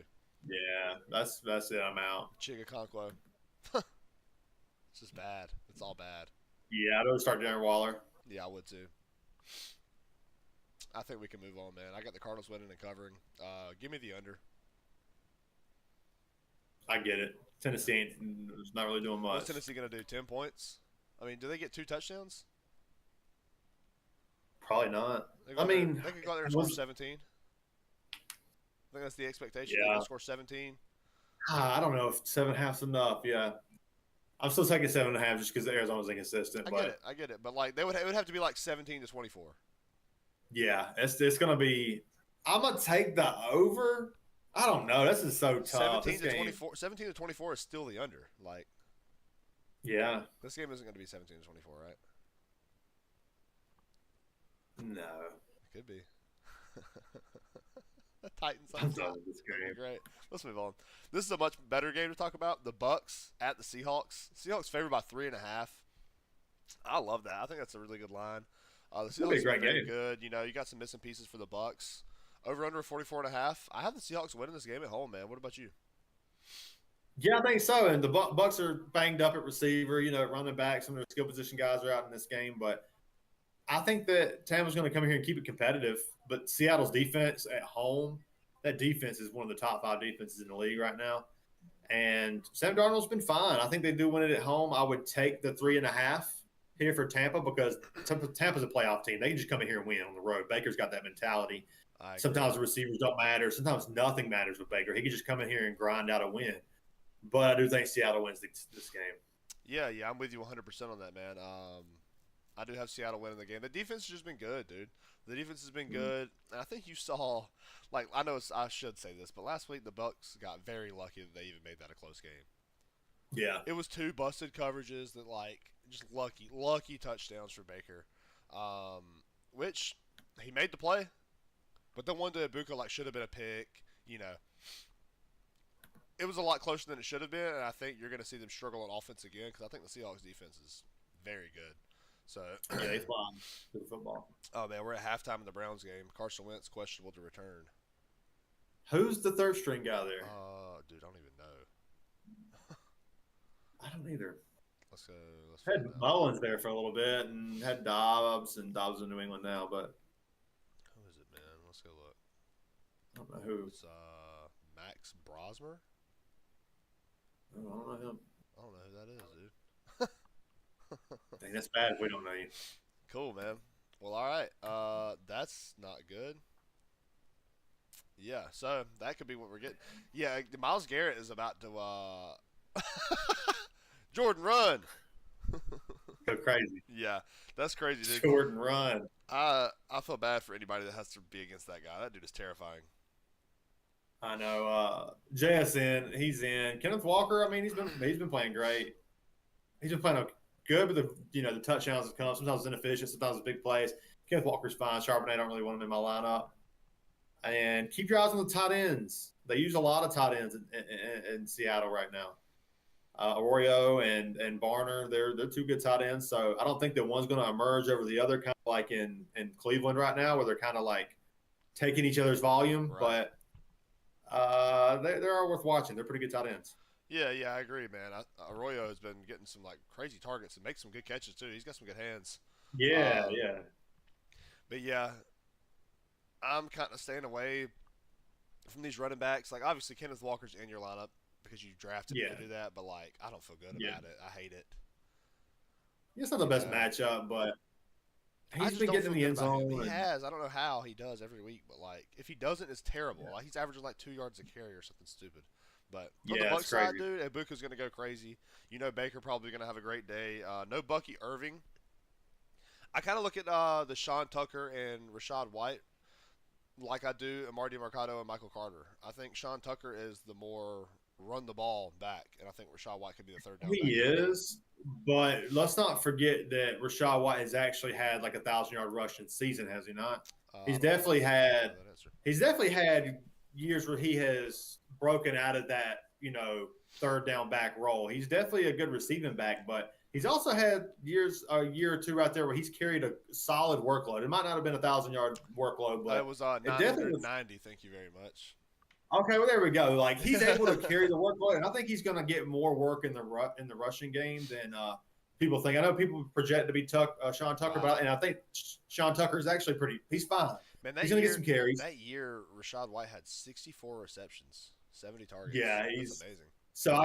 Yeah, that's it. I'm out. Chiga Conquo. It's just bad. It's all bad. Yeah, I'd rather start Darren Waller. Yeah, I would too. I think we can move on, man. I got the Cardinals winning and covering. Give me the under. I get it. Tennessee ain't not really doing What's much. Tennessee going to do? 10 points? I mean, do they get 2 touchdowns? Probably not. They, I mean, they could go out there and score 17. I think that's the expectation. They're yeah. going to score 17. I don't know if 7.5's enough. Yeah, I'm still taking 7.5 just because Arizona's inconsistent. I get it. But like, it would have to be like 17 to 24. Yeah, it's gonna be. I'm gonna take the over. I don't know. This is so tough. 17 This to game. 24. 17 to 24 is still the under. Like, Yeah. this game isn't going to be 17 to 24, right? No. It could be. Titans. I'm done with this game. Great. Let's move on. This is a much better game to talk about. The Bucks at the Seahawks. Seahawks favored by 3.5. I love that. I think that's a really good line. The It'll be a Seahawks great are very game. good. You got some missing pieces for the Bucks. Over under 44.5. I have the Seahawks winning this game at home, man. What about you? Yeah, I think so. And the Bucks are banged up at receiver. Running back. Some of their skill position guys are out in this game, but I think that Tampa's going to come here and keep it competitive. But Seattle's defense at home, that defense is one of the top 5 defenses in the league right now. And Sam Darnold's been fine. I think they do win it at home. I would take the 3.5 here for Tampa because Tampa's a playoff team. They can just come in here and win on the road. Baker's got that mentality. Sometimes the receivers don't matter. Sometimes nothing matters with Baker. He can just come in here and grind out a win. But I do think Seattle wins this game. Yeah, I'm with you 100% on that, man. I do have Seattle winning the game. The defense has just been good, dude. The defense has been good. And I think you saw, I know I should say this, but last week the Bucks got very lucky that they even made that a close game. Yeah. It was 2 busted coverages that, just lucky touchdowns for Baker, which he made the play. But the one to Ibuka, should have been a pick, It was a lot closer than it should have been, and I think you're going to see them struggle on offense again because I think the Seahawks defense is very good. So Yeah, they fly to the football. Oh, man, we're at halftime in the Browns game. Carson Wentz questionable to return. Who's the third string guy there? Dude, I don't even know. don't either. Let's go. Let's find Had out. Mullins there for a little bit, and had Dobbs, and Dobbs in New England now, but Who is it, man? Let's go look. I don't know who. It's Max Brosmer. I don't know him. I don't know who that is, dude. Dang, that's bad if we don't know you. Cool, man. Well, all right. That's not good. Yeah, so that could be what we're getting. Yeah, Miles Garrett is about to Jordan run. Go crazy. Yeah, that's crazy, dude. Jordan run. I feel bad for anybody that has to be against that guy. That dude is terrifying. I know. JSN, he's in. Kenneth Walker, I mean, he's been playing great. He's been playing good, but the touchdowns have come. Sometimes it's inefficient, sometimes it's big plays. Kenneth Walker's fine. Charbonnet, I don't really want him in my lineup. And keep your eyes on the tight ends. They use a lot of tight ends in Seattle right now. Arroyo and Barner, they're two good tight ends. So I don't think that one's going to emerge over the other, kind of like in Cleveland right now, where they're kind of like taking each other's volume. Right. But they are worth watching. They're pretty good tight ends. Yeah, I agree, man. Arroyo has been getting some like crazy targets and makes some good catches too. He's got some good hands. Yeah. But yeah, I'm kind of staying away from these running backs. Like obviously Kenneth Walker's in your lineup because you drafted him to do that, but like I don't feel good about it. I hate it. It's not the best matchup, but he's been getting in the end zone. He has. I don't know how he does every week, but like if he doesn't, it's terrible. Like he's averaging like 2 yards a carry or something stupid. But from the Bucs side, dude, Ibuka's going to go crazy. You know Baker probably going to have a great day. No Bucky Irving. I kind of look at the Sean Tucker and Rashad White like I do Marty Mercado and Michael Carter. I think Sean Tucker is the more run the ball back, and I think Rashad White could be the third down back. He is, but let's not forget that Rashad White has actually had like 1,000-yard rushing season, has he not? He's definitely had years where he has broken out of that, third down back role. He's definitely a good receiving back, but he's also had a year or two right there where he's carried a solid workload. It might not have been 1,000-yard workload, but it was 990. Thank you very much. Okay, well there we go. Like he's able to carry the workload, and I think he's going to get more work in the rushing game than people think. I know people project to be Sean Tucker, and I think Sean Tucker is actually he's fine. Man, he's going to get some carries. That year, Rashad White had 64 receptions, 70 targets. Yeah, that's amazing. So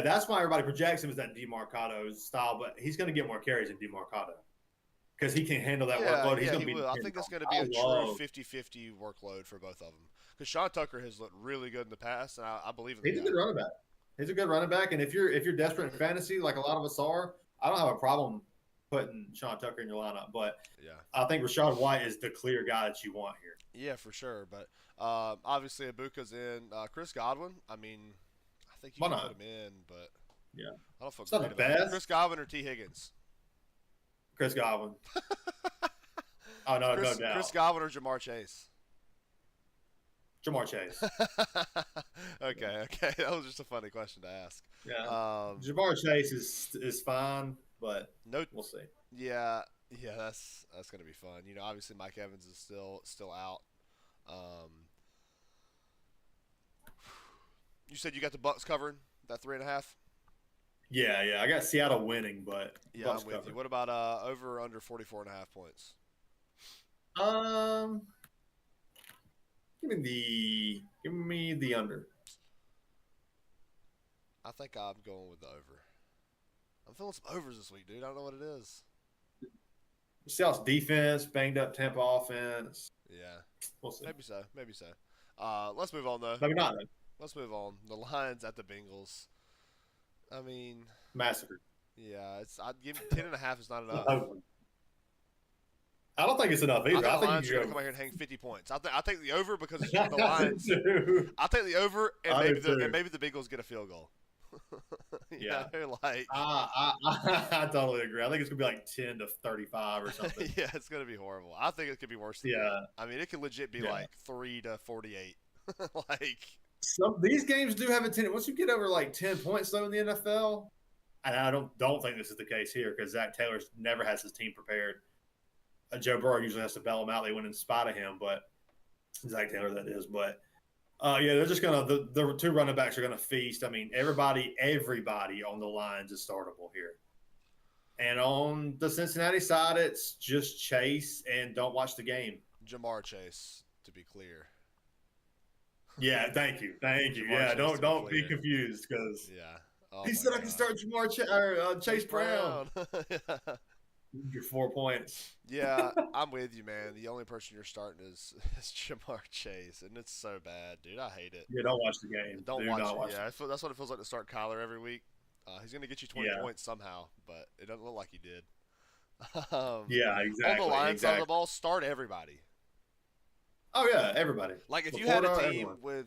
that's why everybody projects him as that DeMarcado style, but he's going to get more carries than DeMarcado because he can handle that workload. He's going to be. I think it's going to be a true 50-50 workload for both of them. Because Sean Tucker has looked really good in the past, and I believe in. He's a good running back. He's a good running back, and if you're desperate in fantasy, like a lot of us are, I don't have a problem putting Sean Tucker in your lineup. But I think Rashad White is the clear guy that you want here. Yeah, for sure. But obviously, Ibuka's in. Chris Godwin. I mean, I think you can put him in, but I don't feel great about it. Chris Godwin or T. Higgins. Chris Godwin. Oh no, no doubt. Chris Godwin or Jamar Chase. Jamar Chase. Okay. That was just a funny question to ask. Yeah. Jamar Chase is fine, but we'll see. Yeah, that's gonna be fun. Obviously Mike Evans is still out. You said you got the Bucs covering that 3.5. Yeah. I got Seattle winning, but yeah, I'm with you. What about over or under 44.5 points? Give me the under. I think I'm going with the over. I'm feeling some overs this week, dude. I don't know what it is. Seattle's defense, banged up Tampa offense. Yeah. We'll see. Maybe so. Let's move on, though. Maybe not. Let's move on. The Lions at the Bengals. I mean, massacre. Yeah, I'd give 10.5 is not enough. I don't think it's enough either. I think the Lions are going to come out here and hang 50 points. I take the over because it's the Lions. I'll take the over, and maybe the Bengals get a field goal. Yeah, like I totally agree. I think it's going to be like 10-35 or something. Yeah, it's going to be horrible. I think it could be worse than that. I mean, it could legit be like 3-48. These games do have a 10. Once you get over like 10 points though in the NFL, and I don't think this is the case here because Zach Taylor never has his team prepared. Joe Burrow usually has to bail him out. They win in spite of him, but Zach Taylor that is. But Yeah, they're just gonna the two running backs are gonna feast. I mean, everybody on the lines is startable here. And on the Cincinnati side, it's just chase and don't watch the game. Jamar Chase, to be clear. Yeah, thank you. Jamar Yeah, Chase, don't to be don't be clear. confused because Yeah. Oh he my said I can God. start Chase Chase Brown. Brown. Your 4 points. Yeah, I'm with you, man. The only person you're starting is Jamar Chase, and it's so bad, dude. I hate it. Yeah, don't watch the game. Don't Do watch not it. watch Yeah, that's what it feels like to start Kyler every week. He's gonna get you the 20 Yeah, points somehow, but it doesn't look like he did. um, yeah, on the exactly, Lions side of the exactly. ball, start everybody. Oh yeah, everybody. Like if you had a Laporta, team everyone. with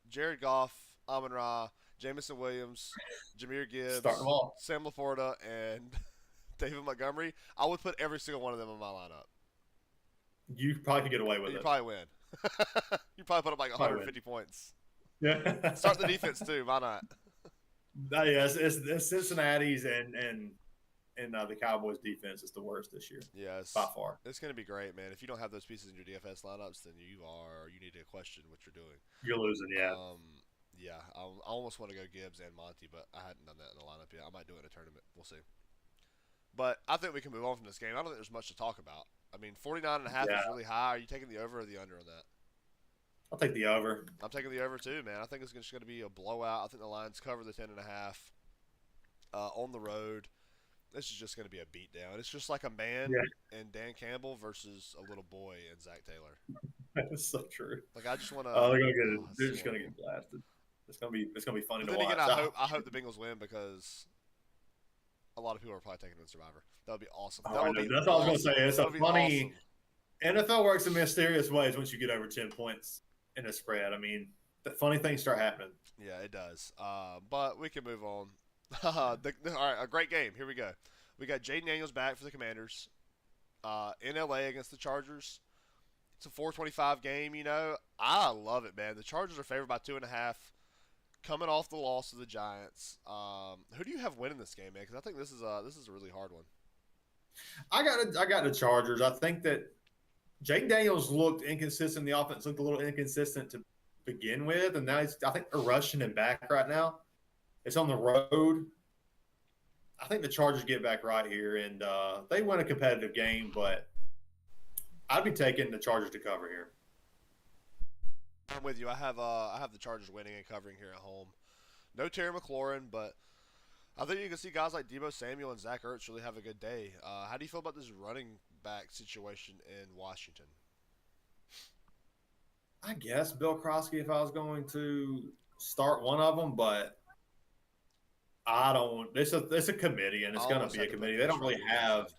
Jared Goff, Amon Ra, Jamison Williams, Jameer Start them Gibbs, all. Sam Laporta, and David Montgomery, I would put every single one of them in my lineup. You probably could get away And with you it. probably win. You probably put up like Probably win. 150 points. Yeah. Start the defense too. Why not? Yeah, it's Cincinnati's and the Cowboys defense is the worst this year by Yes, far. it's going to be great, man. If you don't have those pieces in your DFS lineups, then you need to question what you're doing. You're losing, yeah. Yeah, I almost want to go Gibbs and Monty, but I hadn't done that in the lineup yet. I might do it in a tournament. We'll see. But I think we can move on from this game. I don't think there's much to talk about. I mean, 49.5 Yeah, is really high. Are you taking the over or the under on that? I'll take the over. I'm taking the over too, man. I think it's just going to be a blowout. I think the Lions cover the 10.5 on the road. This is just going to be a beatdown. It's just like a man Yeah, and Dan Campbell versus a little boy and Zach Taylor. that's so true. Like I just want to. Oh, they're gonna get it. Oh, They're it's just gonna horrible. get blasted. It's gonna be funny But to then again, watch. I hope the Bengals win because a lot of people are probably taking the Survivor. That would be awesome. Oh, That I would know. be That's all I was awesome. gonna say. It's That a would be funny awesome. NFL works in mysterious ways once you get over 10 points in a spread. I mean, the funny things start happening. Yeah, it does. But we can move on. All right, a great game. Here we go. We got Jaden Daniels back for the Commanders in LA against the Chargers. It's a 425 game. I love it, man. The Chargers are favored by 2.5, coming off the loss to the Giants. Who do you have winning this game, man? Because I think this is a really hard one. I got the Chargers. I think that Jake Daniels looked inconsistent. The offense looked a little inconsistent to begin with, and now I think they're rushing him back right now. It's on the road. I think the Chargers get back right here, and they win a competitive game, but I'd be taking the Chargers to cover here. I'm with you. I have the Chargers winning and covering here at home. No Terry McLaurin, but I think you can see guys like Debo Samuel and Zach Ertz really have a good day. How do you feel about this running back situation in Washington? I guess Bill Krosky if I was going to start one of them, but I don't. It's a committee, and I it's going to almost be a had to put committee. They Mitch don't really Trubisky have. in.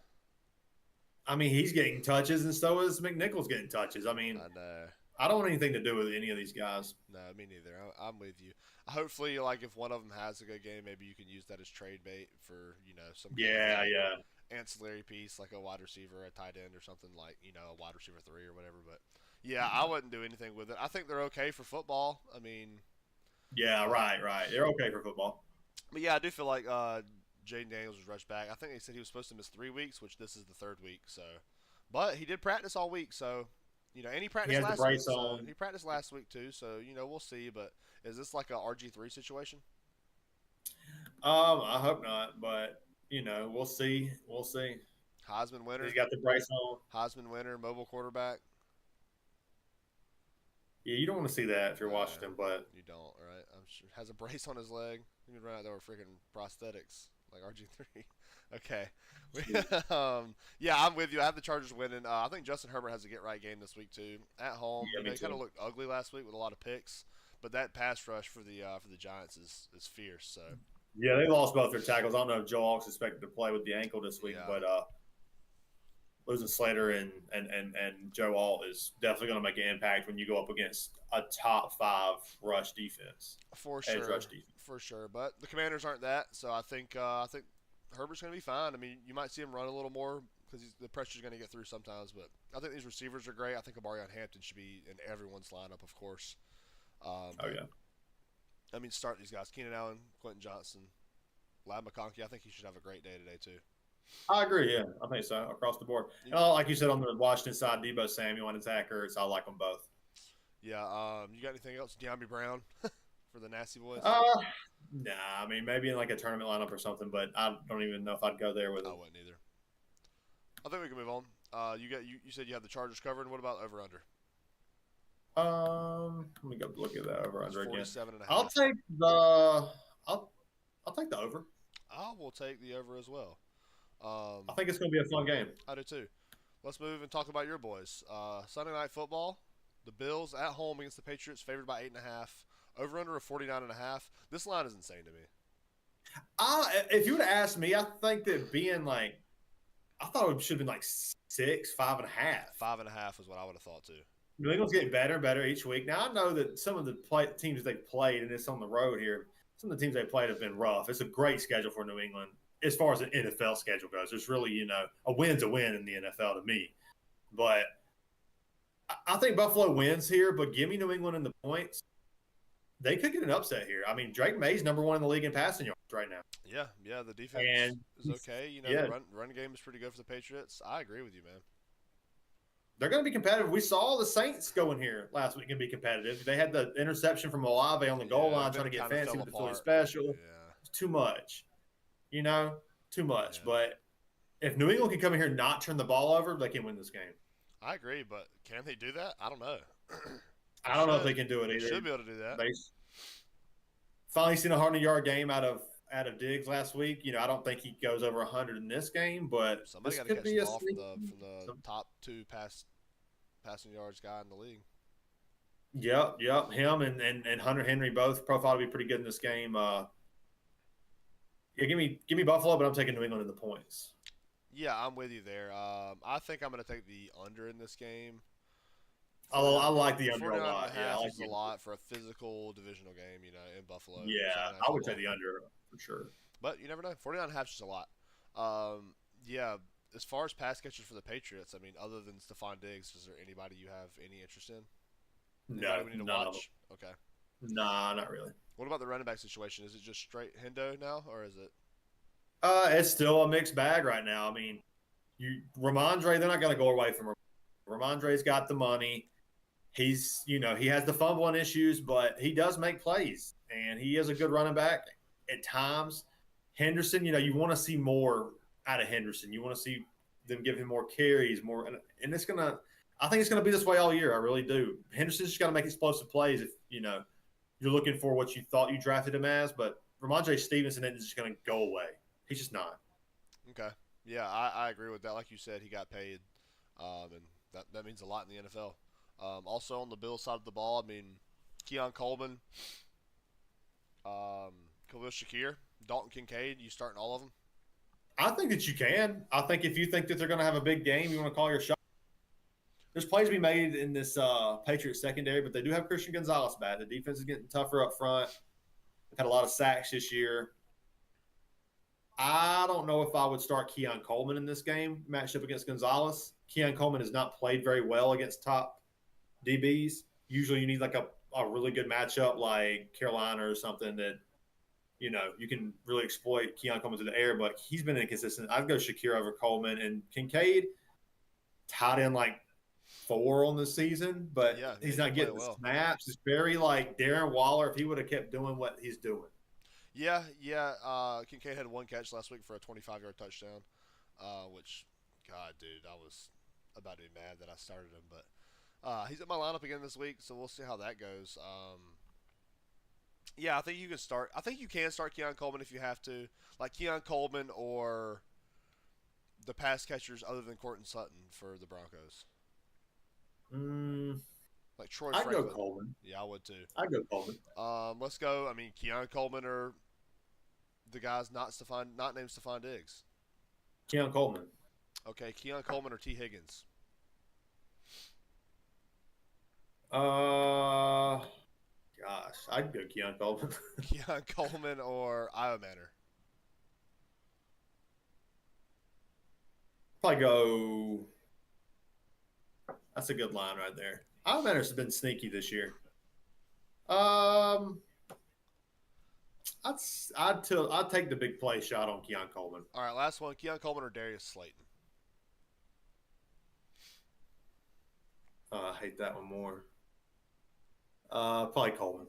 I mean, he's getting touches, and so is McNichols getting touches. I mean, I know. I don't want anything to do with any of these guys. No, me neither. I'm with you. Hopefully, like if one of them has a good game, maybe you can use that as trade bait for some kind of Yeah, yeah, ancillary piece, like a wide receiver, a tight end, or something like a wide receiver 3 or whatever. But yeah, I wouldn't do anything with it. I think they're okay for football. I mean, yeah. uh, Right, right. They're okay for football. but yeah, I do feel like Jaden Daniels was rushed back. I think they said he was supposed to miss 3 weeks, which this is the third week. So, but he did practice all week, so and he He practiced has the last week. brace So on. he practiced last week too. So we'll see. But is this like a RG3 situation? I hope not, but we'll see. We'll see. Heisman He's winner, got the brace on. Heisman winner, mobile quarterback. Yeah, you don't want to see that if you're No, Washington, but you don't, right? I'm sure has a brace on his leg. You can run out there with freaking prosthetics like RG3. Okay, yeah, I'm with you. I have the Chargers winning. I think Justin Herbert has a get right game this week too at home. yeah, me He kind of too. looked ugly last week with a lot of picks, but that pass rush for the Giants is fierce. So Yeah, they lost both their tackles. I don't know if Joe Hawk's expected to play with the ankle this week, yeah, but losing Slater and Joe Alt is definitely going to make an impact when you go up against a top 5 rush defense, for edge sure, rush defense. for sure. But the Commanders aren't that, so I think Herbert's going to be fine. I mean, you might see him run a little more because the pressure's going to get through sometimes. But I think these receivers are great. I think Amarion Hampton should be in everyone's lineup, of course. Oh But yeah, I mean, start these guys: Keenan Allen, Quentin Johnson, Lad McConkey. I think he should have a great day today too. I agree. Yeah, I think so across the board. You- And like you said on the Washington side, Debo Samuel and Zach Ertz, I like them both. Yeah. You got anything else? De'Ami Brown for the Nasty Boys. Uh, nah. I mean, maybe in like a tournament lineup or something, but I don't even know if I'd go there with I him. wouldn't either. I think we can move on. You said you have the Chargers covered. What about over under? Let me go look at that over It's under again. 47 and a I'll half. take the I'll I'll take the over. I will take the over as well. I think it's going to be a fun game. I do too. Let's move and talk about your boys. Sunday night football. The Bills at home against the Patriots, favored by 8.5. Over under of 49.5. This line is insane to me. If you would have asked me, I think that being like, I thought it should have been like 6, 5.5. 5.5 is what I would have thought too. New England's getting better and better each week. Now I know that some of the teams they've played, and it's on the road here. Some of the teams they played have been rough. It's a great schedule for New England as far as an NFL schedule goes. There's really, a win's a win in the NFL to me. But I think Buffalo wins here. But give me New England in the points. They could get an upset here. I mean, Drake May's number one in the league in passing yards right now. Yeah, the defense And is okay. yeah, The run game is pretty good for the Patriots. I agree with you, man. they're going to be competitive. We saw the Saints go in here last week and be competitive. They had the interception from Olave on the goal line trying to get fancy with the Philly special. Yeah. It's too much, too much. Yeah. But if New England can come in here and not turn the ball over, they can win this game. I agree, but can they do that? I don't know. I don't know if they can do it They either. should be able to do that. They finally seen a 100-yard game out of Diggs last week. I don't think he goes over 100 in this game, but Somebody got to catch the ball from the top two passing yards guy in the league. Yep. Him and Hunter Henry both profile to be pretty good in this game. Yeah, give me Buffalo, but I'm taking New England in the points. Yeah, I'm with you there. I think I'm going to take the under in this game. I like the under a lot. Yeah, I like is a lot for a physical divisional game, in Buffalo. Yeah, I would say the under for sure. But you never know. 49.5 is just a lot. Yeah, as far as pass catchers for the Patriots, I mean, other than Stephon Diggs, is there anybody you have any interest in? No, we need to none watch? Okay. Nah, not really. What about the running back situation? Is it just straight Hendo now, or is it? It's still a mixed bag right now. I mean, Ramondre, they're not going to go away from Ramondre's got the money. He's, he has the fumbling issues, but he does make plays, and he is a good running back at times. Henderson, you want to see more out of Henderson. You want to see them give him more carries, more, and it's gonna. I think it's gonna be this way all year. I really do. Henderson's just got to make explosive plays if you're looking for what you thought you drafted him as, but Ramondre Stevenson isn't just going to go away. He's just not. Okay. Yeah, I agree with that. Like you said, he got paid, and that means a lot in the NFL. Also on the Bills side of the ball, I mean, Keon Coleman, Khalil Shakir, Dalton Kincaid, you starting all of them? I think that you can. I think if you think that they're going to have a big game, you want to call your shot. There's plays to be made in this Patriots secondary, but they do have Christian Gonzalez back. The defense is getting tougher up front. They've had a lot of sacks this year. I don't know if I would start Keon Coleman in this game, matched up against Gonzalez. Keon Coleman has not played very well against top DBs. Usually you need like a really good matchup like Carolina or something that, you can really exploit Keon Coleman through the air, but he's been inconsistent. I'd go Shakir over Coleman. And Kincaid tied in like 4 on the season, but yeah, he's not getting the snaps. It's very like Darren Waller if he would have kept doing what he's doing. Yeah. Kincaid had 1 catch last week for a 25-yard touchdown, which, God, dude, I was about to be mad that I started him, but he's in my lineup again this week, so we'll see how that goes. Yeah, I think you can start. I think you can start Keon Coleman if you have to, like Keon Coleman or the pass catchers other than Courtland Sutton for the Broncos. Like Troy Franklin. I'd go Coleman. Yeah, I would too. I'd go Coleman. Let's go. I mean, Keon Coleman or the guy's not named Stephon Diggs. Keon Coleman. Okay, Keon Coleman or T. Higgins. Gosh, I'd go Keon Coleman. Keon Coleman or Io Manor. Probably go. That's a good line right there. Io Manor's been sneaky this year. I'd take the big play shot on Keon Coleman. All right, last one. Keon Coleman or Darius Slayton. I hate that one more. Probably Coleman.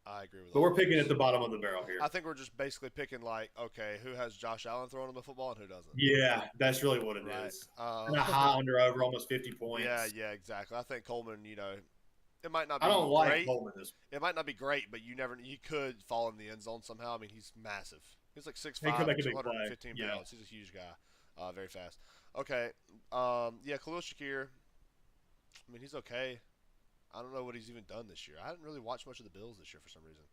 I agree with But all we're picking at those. the bottom of the barrel I here. think we're just basically picking like, okay, who has Josh Allen throwing him the football and who doesn't, Yeah, that's really what it right? is. And a high under over almost 50 Yeah, points. yeah, exactly. I think Coleman, it might not I don't be like great. Coleman this. It might not be great, but he could fall in the end zone somehow. I mean, he's massive. He's like He could 6'5", make a big play. 215 Yeah. pounds. He's a huge guy, very fast. Okay, yeah, Khalil Shakir. I mean, he's okay. I don't know what he's even done this year. I hadn't really watched much of the Bills this year for some reason.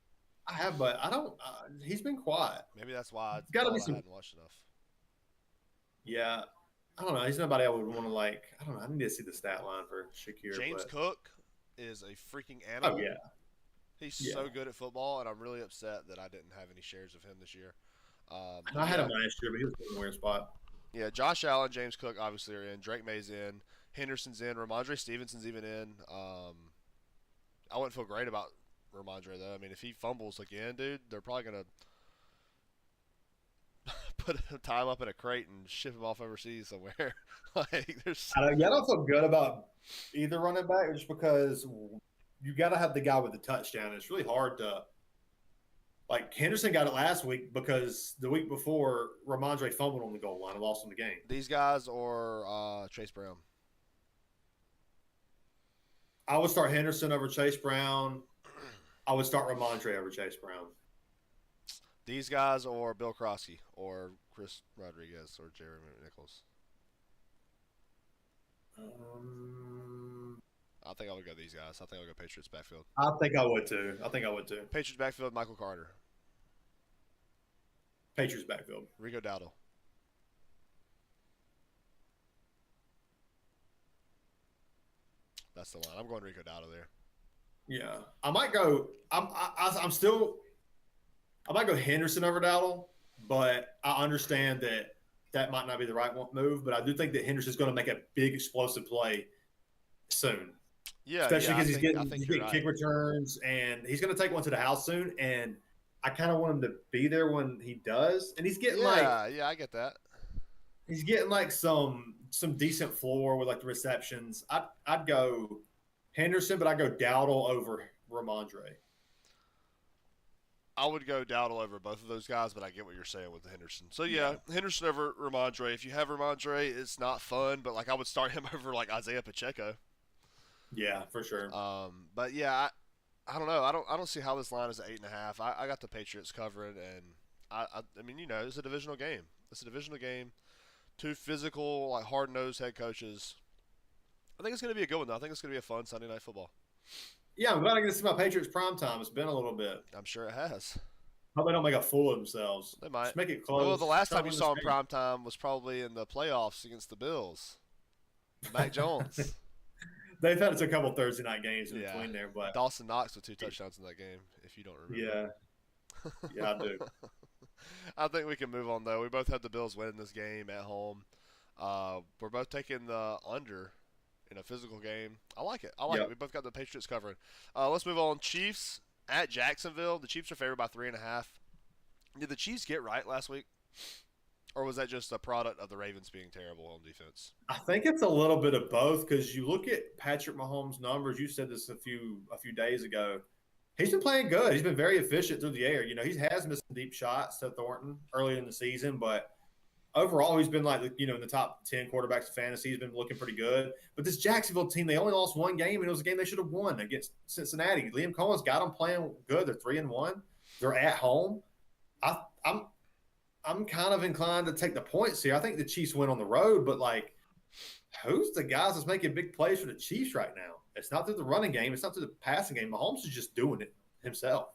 I have, but I don't. He's been quiet. Maybe that's why I Got to be thought I some. hadn't watched enough. Yeah, I don't know. He's nobody I would want to like. I don't know. I need to see the stat line for Shakir, James but Cook is a freaking oh animal. yeah, He's yeah. so good at football, and I'm really upset that I didn't have any shares of him this year. And But I had yeah, him last year, but he was in a weird spot. yeah, Josh Allen, James Cook obviously are in. Drake May's in. Henderson's in. Ramondre Stevenson's even in. I wouldn't feel great about Ramondre though. I mean, if he fumbles again, dude, they're probably gonna tie him up in a crate and ship him off overseas somewhere. Like, there's Yeah, I don't feel good about either running back just because you got to have the guy with the touchdown. It's really hard to like Henderson got it last week because the week before Ramondre fumbled on the goal line and lost in the game. these guys or Chase Brown. I would start Henderson over Chase Brown. I would start Ramondre over Chase Brown. These guys or Bill Krosky or Chris Rodriguez or Jeremy Nichols. I think I would go these guys. I think I'll go Patriots backfield. I think I would too. Patriots backfield, Michael Carter. Patriots backfield. Rico Dowdle. That's the line. I'm going Rico Dowdle there. Yeah, I might go. I'm still. I might go Henderson over Dowdle, but I understand that that might not be the right move. But I do think that Henderson's going to make a big explosive play soon. Yeah, Especially yeah. because he's getting right. kick returns and he's going to take one to the house soon. And I kind of want him to be there when he does. And he's getting yeah, I get that. He's getting like some decent floor with like the receptions. I'd go Henderson, but I'd go Dowdle over Ramondre. I would go Dowdle over both of those guys, but I get what you're saying with the Henderson. So yeah, Henderson over Ramondre. If you have Ramondre, it's not fun, but like I would start him over like Isaiah Pacheco. Yeah, for sure. But yeah, I don't know. I don't see how this line is at 8.5. I got the Patriots covering, and I mean, it's a divisional game. It's a divisional game. Two physical, like hard nosed head coaches. I think it's going to be a good one though. I think it's going to be a fun Sunday night football. Yeah, I'm glad I get to see my Patriots prime time. It's been a little bit. I'm sure it has. Hope they don't make a fool of themselves. They might. Just make it close. Well, the last time you saw him prime time was probably in the playoffs against the Bills. Mac Jones. They've had a couple Thursday night games in between there, but Dawson Knox with 2 touchdowns in that game. If you don't remember. Yeah, I do. I think we can move on though. We both have the Bills winning this game at home. We're both taking the under in a physical game. I like it. We both got the Patriots covering. Let's move on. Chiefs at Jacksonville. The Chiefs are favored by 3.5. Did the Chiefs get right last week? Or was that just a product of the Ravens being terrible on defense? I think it's a little bit of both because you look at Patrick Mahomes' numbers. You said this a few days ago. He's been playing good. He's been very efficient through the air. He has missed some deep shots to Thornton early in the season, but overall he's been like in the top 10 quarterbacks of fantasy. He's been looking pretty good. But this Jacksonville team, they only lost one game, and it was a game they should have won against Cincinnati. Liam Cohen's got them playing good. They're 3-1. They're at home. I'm kind of inclined to take the points here. I think the Chiefs win on the road, but like, who's the guys that's making big plays for the Chiefs right now? It's not through the running game. It's not through the passing game. Mahomes is just doing it himself.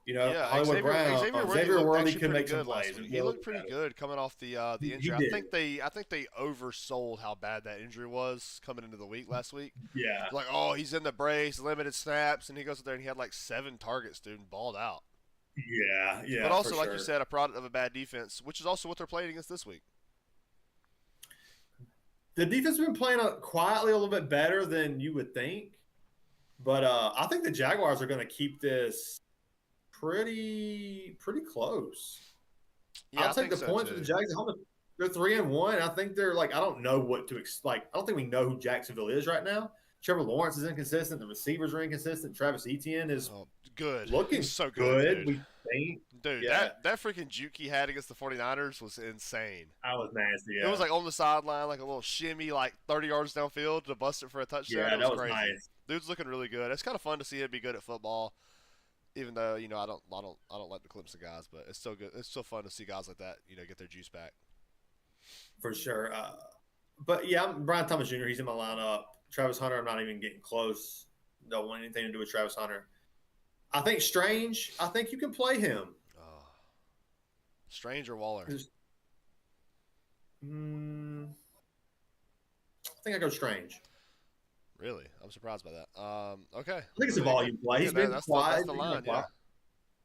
Hollywood Brown, Xavier Worthy could make some plays. He looked pretty good coming off the injury. I think they oversold how bad that injury was coming into the week last week. Yeah, like, oh, he's in the brace, limited snaps, and he goes up there and he had like 7 targets, dude, and balled out. Yeah. But also, like you said, a product of a bad defense, which is also what they're playing against this week. The defense has been playing quietly a little bit better than you would think, but I think the Jaguars are going to keep this pretty close. Yeah, I'll take the points with the Jags. They're 3-1. I think they're like, I don't know what to expect. I don't think we know who Jacksonville is right now. Trevor Lawrence is inconsistent. The receivers are inconsistent. Travis Etienne is Oh, good. He's looking so good, good. dude. We think, Dude, yeah, that freaking juke he had against the 49ers was insane. I was nasty. It was Yeah, like on the sideline, like a little shimmy, like 30 yards downfield to bust it for a touchdown. yeah, It was that was crazy. nice Dude's looking really good. It's kind of fun to see him be good at football, even though I don't like the Clemson guys, but it's still good. It's still fun to see guys like that, get their juice back. for sure. But yeah, I'm Brian Thomas Jr. He's in my lineup. Travis Hunter, I'm not even getting close. Don't want anything to do with Travis Hunter. I think Strange. I think you can play him. Oh. Strange or Waller? I think I go Strange. Really? I'm surprised by that. Okay. I think it's a volume play. He's been that's quiet. The line, yeah.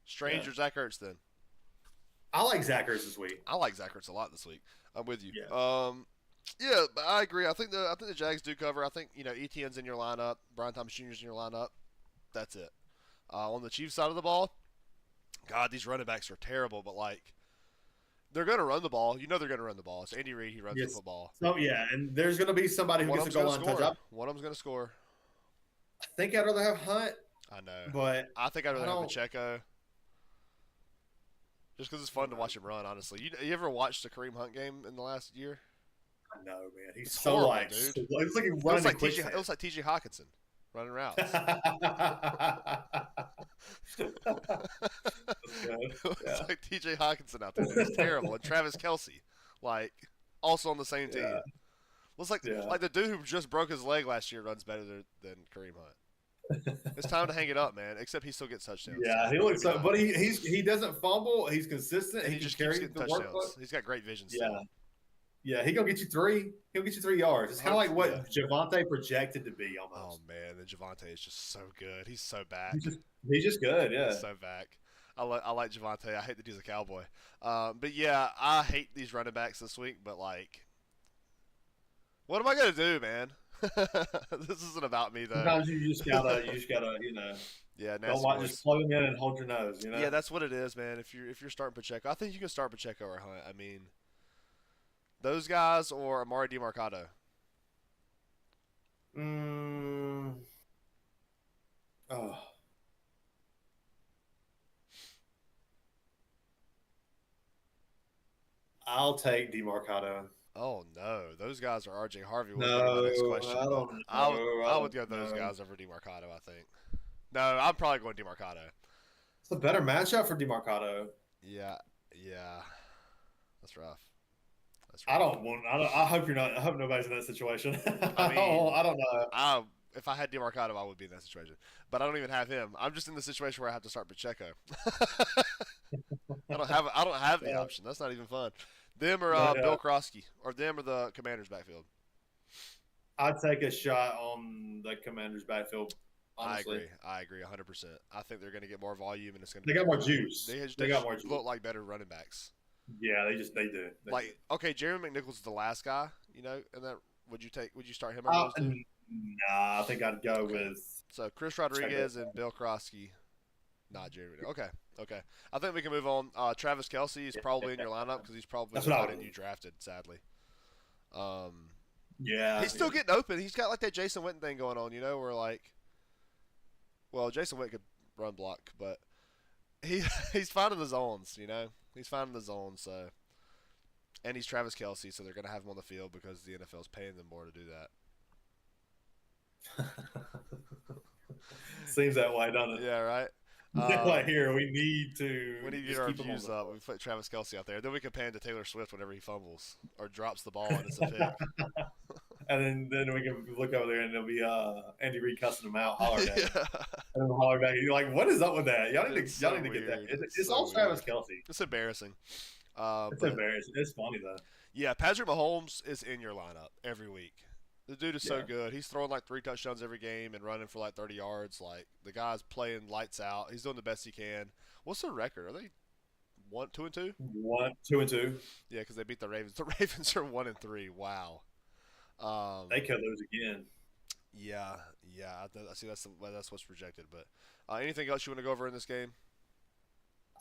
Strange or Zach Ertz then? I like Zach Ertz this week. I like Zach Ertz a lot this week. I'm with you. Yeah. Yeah, but I agree. I think the Jags do cover. I think Etienne's in your lineup, Brian Thomas Jr.'s in your lineup. That's it. On the Chiefs side of the ball, God, these running backs are terrible. But they're going to run the ball. They're going to run the ball. It's Andy Reid. He runs the football. So yeah, and there's going to be somebody who gets a goal line touch. One of them's going to score. I think I'd rather have Hunt. I know, but I think I'd rather have Pacheco. Just because it's fun to watch him run. Honestly, you ever watched the Kareem Hunt game in the last year? I know, man. He's it's so horrible, like, dude. It's like he runs like TJ. It looks like TJ Hawkinson running routes. It's like TJ Hawkinson out there. Dude. It's terrible. And Travis Kelce, also on the same team. Looks like the dude who just broke his leg last year runs better than Kareem Hunt. It's time to hang it up, man. Except he still gets touchdowns. Yeah, he looks so, but he doesn't fumble. He's consistent. And he just keeps getting touchdowns. He's got great vision. Still. Yeah, he'll get you 3. He'll get you 3 yards. It's kind of like what Javonte projected to be almost. Oh man, and Javonte is just so good. He's so back. He's just good. Yeah, he's so back. I like Javonte. I hate that he's a Cowboy. But yeah, I hate these running backs this week. But what am I gonna do, man? This isn't about me though. Sometimes you just gotta, Yeah, don't just plug them in and hold your nose. Yeah, that's what it is, man. If you're starting Pacheco, I think you can start Pacheco or Hunt. I mean, those guys or Amari DiMarcado. Oh. I'll take DiMarcado. Oh no, those guys are RJ Harvey. No, my next question. I would go those guys over DiMarcado. I think. No, I'm probably going DiMarcado. It's a better matchup for DiMarcado. Yeah, that's rough. I hope you're not. I hope nobody's in that situation. I don't know. If I had DiMarcado, I would be in that situation. But I don't even have him. I'm just in the situation where I have to start Pacheco. I don't have the option. That's not even fun. Them or Bill Krosky, or them or the Commanders' backfield. I'd take a shot on the Commanders' backfield. Honestly. I agree 100%. I think they're going to get more volume, and it's going to. They got more juice. They got more juice. Look like better running backs. Yeah, they do. Okay, Jeremy McNichols is the last guy. And that would you start him over those two? Nah, I think I'd go with. So Chris Rodriguez and Bill Krosky, not Jeremy. Okay. I think we can move on. Travis Kelce is probably in your lineup because he's probably the guy that you drafted. Sadly. Yeah. He's still getting open. He's got that Jason Witten thing going on. Where Jason Witten could run block, but he's finding the zones. He's finding the zones. So, and he's Travis Kelce, so they're gonna have him on the field because the NFL's paying them more to do that. Seems that way, doesn't it? Yeah, right. Here we need to get our views up. We put Travis Kelce out there. Then we can pan to Taylor Swift whenever he fumbles or drops the ball and it's a pick. And then we can look over there and it'll be Andy Reid cussing him out, hollering at him. And then hollering back. You're like, what is up with that? Y'all need to get that. It's all Travis Kelce. It's embarrassing. It's embarrassing. It's funny though. Yeah, Patrick Mahomes is in your lineup every week. The dude is so good. He's throwing 3 touchdowns every game and running for 30 yards. The guy's playing lights out. He's doing the best he can. What's their record? Are they 2-2? 2-2. Yeah, because they beat the Ravens. The Ravens are 1-3. Wow. They could lose again. Yeah. I see that's what's projected. But anything else you want to go over in this game?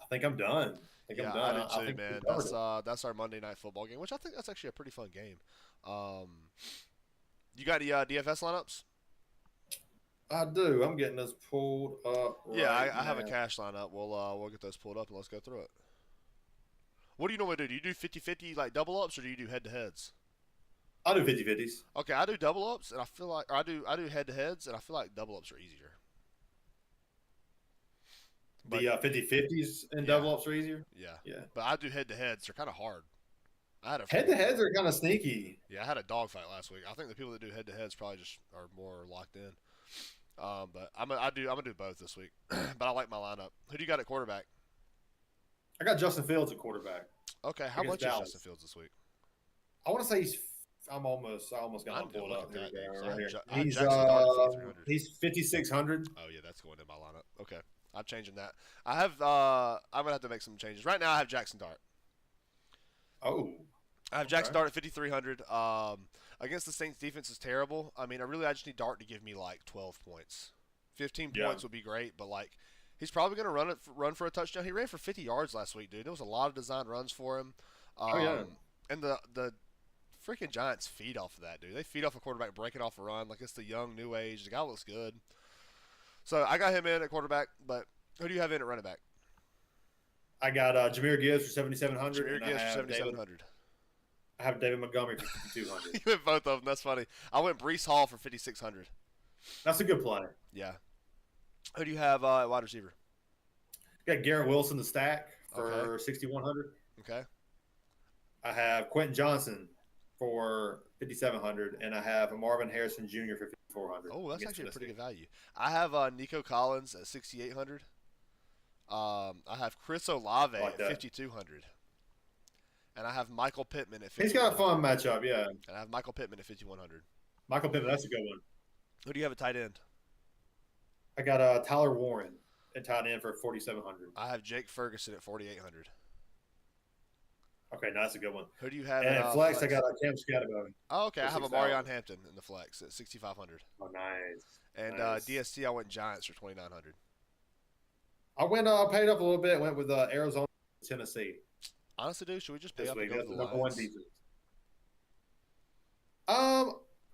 I think I'm done. I do too, man. That's our Monday Night Football game, which I think that's actually a pretty fun game. You got any DFS lineups? I do. I'm getting this pulled up Yeah, right I have a now. cash lineup. We'll get those pulled up and let's go through it. What do you normally do? Do you do 50-50 like double ups or do you do head to heads? I'll do 50-50s. Okay, I do double ups and I feel like or I do head to heads and I feel like double ups are easier. But The 50-50s and yeah, double ups are easier. yeah. Yeah. But I do head to heads. They're kind of hard. I had a Head to freaking heads are kind of sneaky. yeah. I had a dogfight last week. I think the people that do head to heads probably just are more locked in. But I'm gonna do both this week. But I like my lineup. Who do you got at quarterback? I got Justin Fields at quarterback Okay, how against much is Justin Dallas. Fields this week? I want to say I almost got I him need to pulled look up. at Here that, we dude. go, 'Cause right here. I have Jackson Dart at 5300. He's 5,600. Oh yeah, that's going in my lineup. Okay, I'm changing that. I'm gonna have to make some changes. Right now, I have Jackson Dart. Oh, I have Jackson okay. Dart at 5,300. Against the Saints defense is terrible. I mean, I just need Dart to give me like 12 points. 15 Yeah. points would be great, but like he's probably gonna run for a touchdown. He ran for 50 yards last week, dude. There was a lot of designed runs for him. Oh yeah. And the freaking Giants feed off of that, dude. They feed off a quarterback breaking off a run like it's the young new age. The guy looks good. So I got him in at quarterback, but who do you have in at running back? I got Jameer Gibbs for 7,700, Jameer and I Gibbs for have David. 7,700. I have David Montgomery for 5,200. You went both of them. That's funny. I went Brees Hall for 5,600. That's a good play. Yeah. Who do you have at wide receiver? Got Garrett Wilson the stack Okay. for 6,100. Okay. I have Quentin Johnson for 5,700, and I have Marvin Harrison Jr. for 5,400. Oh, that's against actually a pretty Tennessee. good value. I have Nico Collins at 6,800. I have Chris Olave I like at that. 5,200. And I have Michael Pittman at He's got a 5,100. fun matchup, yeah. And I have Michael Pittman at 5,100. Michael Pittman, that's a good one. Who do you have at tight end? I got Tyler Warren at tight end for 4,700. I have Jake Ferguson at 4,800. Okay, no, that's a good one. Who do you have And at flex, I got Cam Scatterbo Oh, okay. for I have 6,000. Amarion Hampton in the flex at 6,500. Oh, nice. And Nice. DST, I went Giants for 2,900. I went paid up a little bit, went with Arizona, Tennessee Honestly, dude, should we just pay this up and week. go That's to the the number one Lions? defense.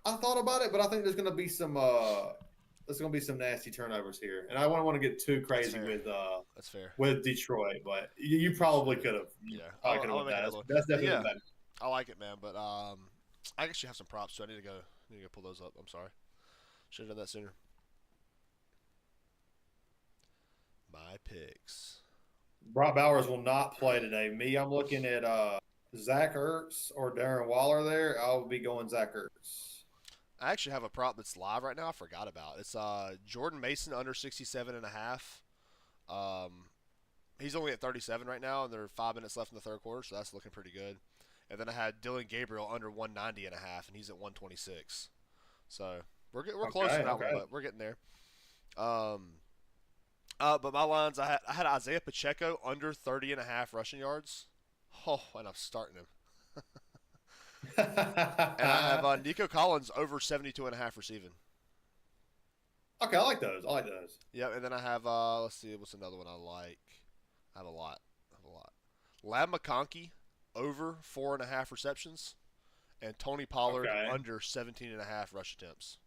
I thought about it, but I think there's going to be some nasty turnovers here, and I don't want to get too crazy fair. That's fair. with Detroit, but you probably could have. Yeah. Probably could I'll have make won another that. one. That's definitely Yeah. better. I like it, man. But I actually have some props, so I need to go pull those up. I'm sorry. Should have done that sooner. My picks. Brock Bowers will not play today. I'm looking at Zach Ertz or Darren Waller there. I'll be going Zach Ertz. I actually have a prop that's live right now. I forgot about. It's Jordan Mason under 67.5. He's only at 37 right now, and there are 5 minutes left in the third quarter, so that's looking pretty good. And then I had Dylan Gabriel under 190.5, and he's at 126. So we're close to that one, but we're getting there. But my lines, I had Isaiah Pacheco under 30.5 rushing yards. Oh, and I'm starting him. And I have Nico Collins over 72.5 receiving. Okay, I like those. Yep, and then I have let's see, what's another one I like? I have a lot. Lab McConkey over 4.5 receptions, and Tony Pollard under 17.5 rush attempts.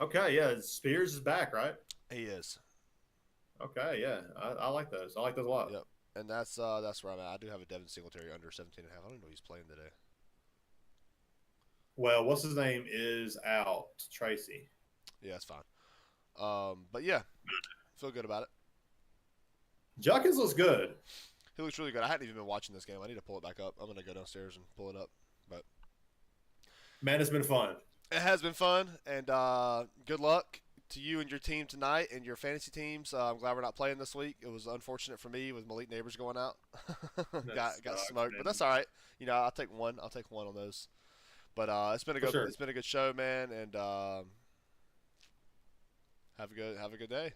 Okay, yeah, Spears is back, right? He is. Okay, yeah, I like those. I like those a lot. Yep, and that's where I'm at. I do have a Devin Singletary under 17.5. I don't know he's playing today. Well, what's his name is out, Tracy. Yeah, that's fine. But yeah, feel good about it. Junkins looks good. He looks really good. I hadn't even been watching this game. I need to pull it back up. I'm gonna go downstairs and pull it up. But Man, it's been fun. it has been fun, and good luck to you and your team tonight and your fantasy teams. I'm glad we're not playing this week. It was unfortunate for me with Malik Neighbors going out. got smoked, but that's all right. You know, I'll take one. I'll take one on those. But it's been a good Sure. it's been a good show, man, and have a good day.